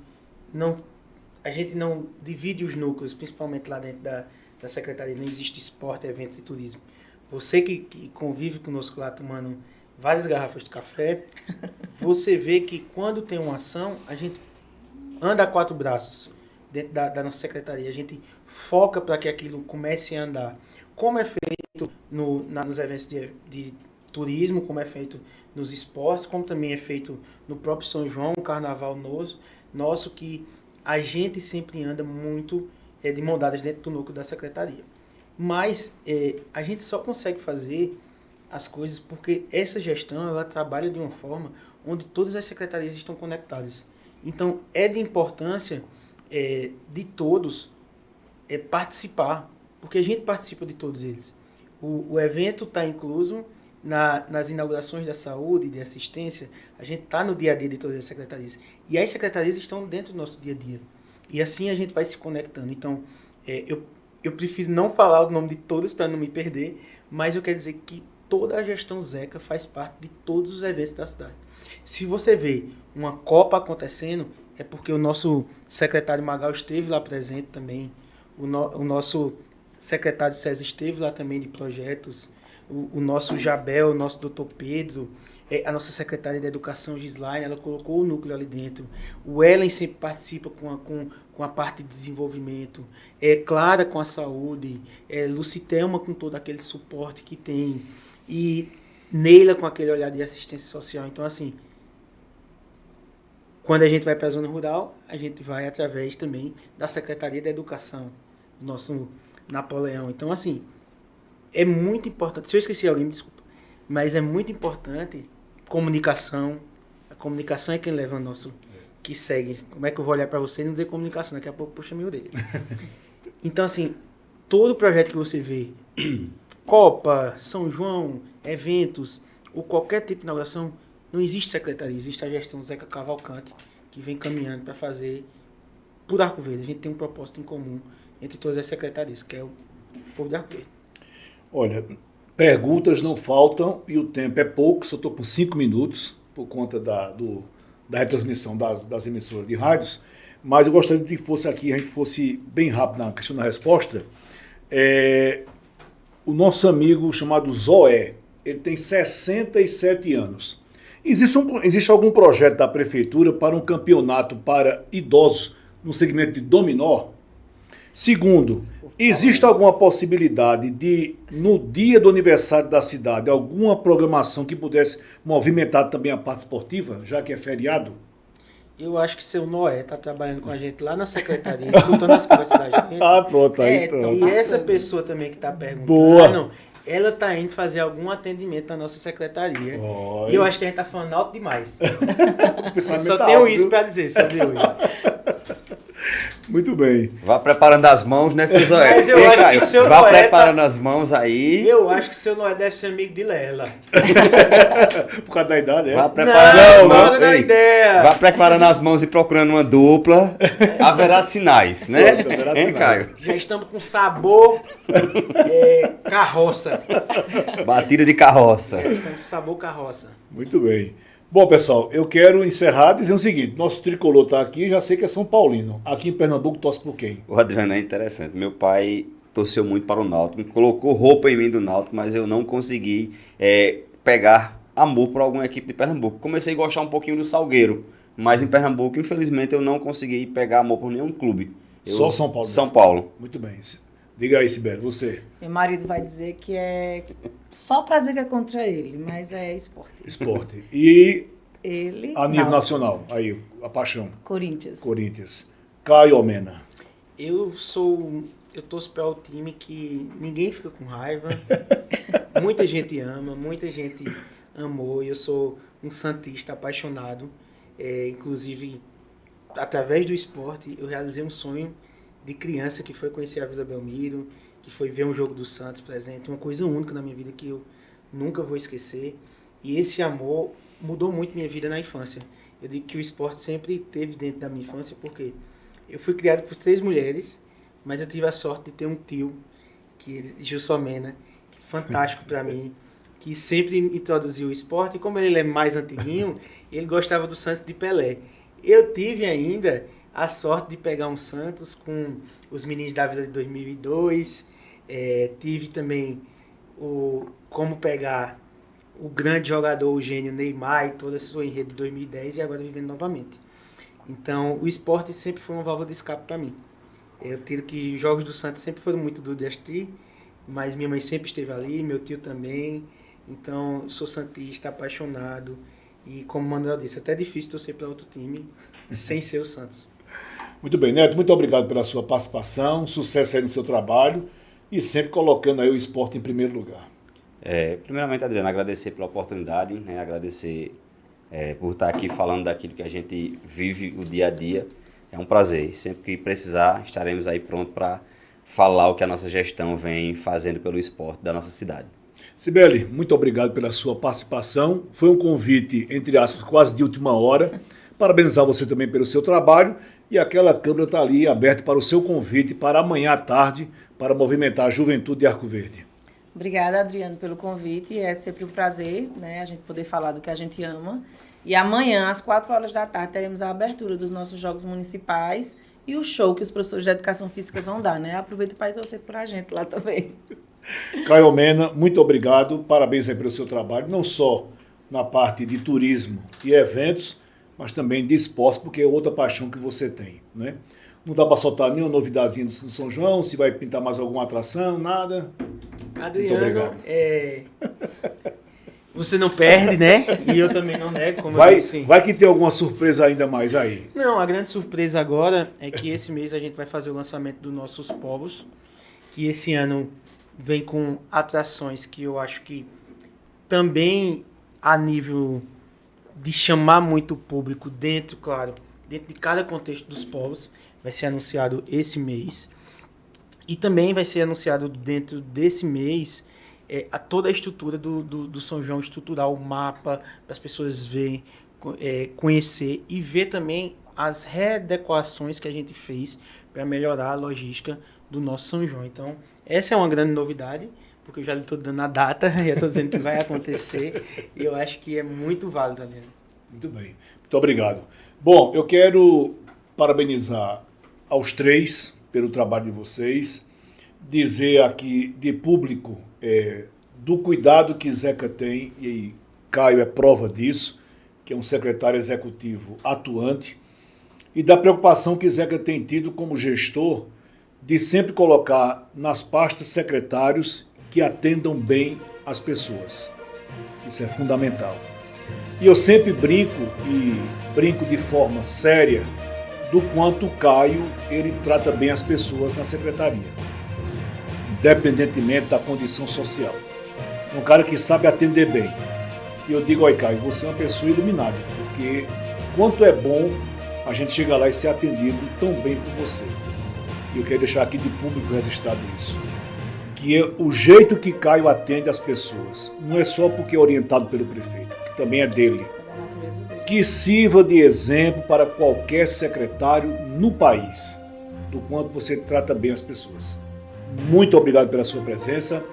a gente não divide os núcleos, principalmente lá dentro da Secretaria, não existe esporte, eventos e turismo. Você que convive conosco lá tomando várias garrafas de café, você vê que quando tem uma ação, a gente anda a quatro braços dentro da nossa secretaria. A gente foca para que aquilo comece a andar. Como é feito nos eventos de turismo, como é feito nos esportes, como também é feito no próprio São João, um carnaval nosso, que a gente sempre anda muito de mão dadas dentro do núcleo da secretaria. Mas a gente só consegue fazer as coisas porque essa gestão ela trabalha de uma forma onde todas as secretarias estão conectadas. Então, é de importância de todos participar, porque a gente participa de todos eles. O evento está incluso nas inaugurações da saúde e de assistência, a gente está no dia a dia de todas as secretarias. E as secretarias estão dentro do nosso dia a dia. E assim a gente vai se conectando. Então, eu prefiro não falar o nome de todas para não me perder, mas eu quero dizer que toda a gestão Zeca faz parte de todos os eventos da cidade. Se você vê uma Copa acontecendo, é porque o nosso secretário Magal esteve lá presente também, o nosso secretário César esteve lá também de projetos, o nosso Jabel, o nosso doutor Pedro, a nossa secretária de Educação, Gislaine, ela colocou o núcleo ali dentro. O Ellen sempre participa com a parte de desenvolvimento. Clara com a saúde. Lucitelma com todo aquele suporte que tem. E Neila com aquele olhar de assistência social. Então, assim, quando a gente vai para a zona rural, a gente vai através também da Secretaria da Educação, do nosso Napoleão. Então, assim, é muito importante. Se eu esqueci alguém, me desculpa. Mas é muito importante comunicação. A comunicação é quem leva o nosso... que segue. Como é que eu vou olhar para você e não dizer comunicação? Daqui a pouco puxa minha orelha. Então, assim, todo projeto que você vê, Copa, São João, eventos, ou qualquer tipo de inauguração, não existe secretaria, existe a gestão Zeca Cavalcante, que vem caminhando para fazer por Arco Verde. A gente tem um propósito em comum entre todas as secretarias, que é o povo de Arco Verde. Olha, perguntas não faltam e o tempo é pouco, só estou com 5 minutos por conta da retransmissão das emissoras de rádios, mas eu gostaria que fosse aqui, a gente fosse bem rápido na questão da resposta. O nosso amigo chamado Zoé, ele tem 67 anos Existe algum projeto da prefeitura para um campeonato para idosos no segmento de dominó? Segundo, existe alguma possibilidade de, no dia do aniversário da cidade, alguma programação que pudesse movimentar também a parte esportiva, já que é feriado? Eu acho que seu Noé tá trabalhando com a gente lá na secretaria, escutando as conversas da gente. Ah, pronto, aí É, então. E essa pessoa também que tá perguntando, Boa. ela tá indo fazer algum atendimento na nossa secretaria. Olha. E eu acho que a gente tá falando alto demais. O Eu pensamento só tá tenho alto, isso viu? pra dizer sobre hoje. Muito bem. Vá preparando as mãos, né, seu Zoé? Mas eu Ei, acho que Caio, o seu vá Noé preparando as mãos aí. Eu acho que seu Noé deve ser amigo de Lela. Por causa da idade, é? Vá preparando as Não, mãos. não dá Ei, ideia. vá preparando as mãos e procurando uma dupla. Haverá sinais, né? Pronto, haverá Hein, sinais. Caio? Já estamos com sabor carroça. Batida de carroça. Estamos com sabor carroça. Muito bem. Bom, pessoal, eu quero encerrar dizendo o seguinte: nosso tricolor está aqui, já sei que é São Paulino. Aqui em Pernambuco torce por quem? O Adriano é interessante. Meu pai torceu muito para o Náutico, colocou roupa em mim do Náutico, mas eu não consegui pegar amor por alguma equipe de Pernambuco. Comecei a gostar um pouquinho do Salgueiro, mas em Pernambuco, infelizmente, eu não consegui pegar amor por nenhum clube. Só São Paulo. São Paulo. Muito bem. Diga aí, Sibeli, você. Meu marido vai dizer que é só pra dizer que é contra ele, mas é esporte. Esporte. E Ele. a nível não, nacional, aí, a paixão. Corinthians. Corinthians. Caio Almena. Eu torço para o time que ninguém fica com raiva. Muita gente ama, muita gente amou. Eu sou um santista apaixonado. Inclusive, através do esporte, eu realizei um sonho de criança que foi conhecer a Vila Belmiro, que foi ver um jogo do Santos presente, uma coisa única na minha vida que eu nunca vou esquecer. E esse amor mudou muito minha vida na infância. Eu digo que o esporte sempre esteve dentro da minha infância, porque eu fui criado por 3 mulheres, mas eu tive a sorte de ter um tio, Gilson Almena, fantástico para mim, que sempre introduziu o esporte, e como ele é mais antiguinho, ele gostava do Santos de Pelé. Eu tive ainda a sorte de pegar um Santos com os meninos da Vila de 2002, tive também como pegar o grande jogador, o gênio Neymar e toda a sua enredo de 2010 e agora vivendo novamente. Então, o esporte sempre foi uma válvula de escape para mim. Eu tiro que os jogos do Santos sempre foram muito duros de assistir, mas minha mãe sempre esteve ali, meu tio também. Então, sou santista, apaixonado. E como o Manuel disse, até é difícil torcer para outro time sem ser o Santos. Muito bem, Neto, muito obrigado pela sua participação, sucesso aí no seu trabalho e sempre colocando aí o esporte em primeiro lugar. Primeiramente, Adriano, agradecer pela oportunidade, né? Agradecer por estar aqui falando daquilo que a gente vive o dia a dia. É um prazer. Sempre que precisar, estaremos aí prontos para falar o que a nossa gestão vem fazendo pelo esporte da nossa cidade. Sibeli, muito obrigado pela sua participação. Foi um convite, entre aspas, quase de última hora. Parabenizar você também pelo seu trabalho. E aquela câmara está ali aberta para o seu convite para amanhã à tarde, para movimentar a juventude de Arco Verde. Obrigada, Adriano, pelo convite. É sempre um prazer, né, a gente poder falar do que a gente ama. E amanhã, às 4 horas da tarde, teremos a abertura dos nossos Jogos Municipais e o show que os professores de Educação Física vão dar, né? Aproveita para torcer por a gente lá também. Caio Almena, muito obrigado. Parabéns aí pelo seu trabalho, não só na parte de turismo e eventos, mas também de esporte, porque é outra paixão que você tem, né? Não dá para soltar nenhuma novidadezinha do São João, se vai pintar mais alguma atração, nada. Adriano, você não perde, né? E eu também não nego, como eu Vai, disse. vai que tem alguma surpresa ainda mais aí. Não, a grande surpresa agora é que esse mês a gente vai fazer o lançamento dos nossos povos, que esse ano vem com atrações que eu acho que também a nível de chamar muito o público dentro de cada contexto dos povos, vai ser anunciado esse mês. E também vai ser anunciado dentro desse mês toda a estrutura do São João, estruturar o mapa para as pessoas verem, conhecer e ver também as readequações que a gente fez para melhorar a logística do nosso São João. Então, essa é uma grande novidade, porque eu já estou dando a data, já estou dizendo que vai acontecer, e eu acho que é muito válido, Adriano. Muito bem, muito obrigado. Bom, eu quero parabenizar aos 3 pelo trabalho de vocês, dizer aqui de público do cuidado que Zeca tem, e Caio é prova disso, que é um secretário executivo atuante, e da preocupação que Zeca tem tido como gestor de sempre colocar nas pastas secretários que atendam bem as pessoas. Isso é fundamental. E eu sempre brinco de forma séria, do quanto o Caio ele trata bem as pessoas na secretaria, independentemente da condição social. É um cara que sabe atender bem. E eu digo, olha, Caio, você é uma pessoa iluminada, porque quanto é bom a gente chegar lá e ser atendido tão bem por você. E eu quero deixar aqui de público registrado isso. Que é o jeito que Caio atende as pessoas. Não é só porque é orientado pelo prefeito, que também é dele. Que sirva de exemplo para qualquer secretário no país, do quanto você trata bem as pessoas. Muito obrigado pela sua presença.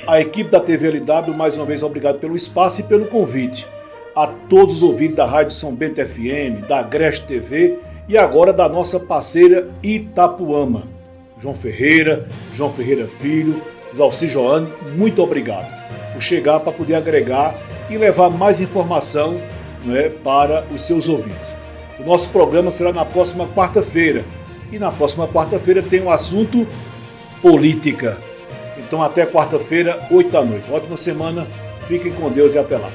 A equipe da TV LW, mais uma vez, obrigado pelo espaço e pelo convite. A todos os ouvintes da Rádio São Bento FM, da Agreste TV e agora da nossa parceira Itapuama. João Ferreira Filho, Zalci Joane, muito obrigado por chegar para poder agregar e levar mais informação, né, para os seus ouvintes. O nosso programa será na próxima quarta-feira. E na próxima quarta-feira tem um assunto política. Então até quarta-feira, 8 da noite. Ótima semana, fiquem com Deus e até lá.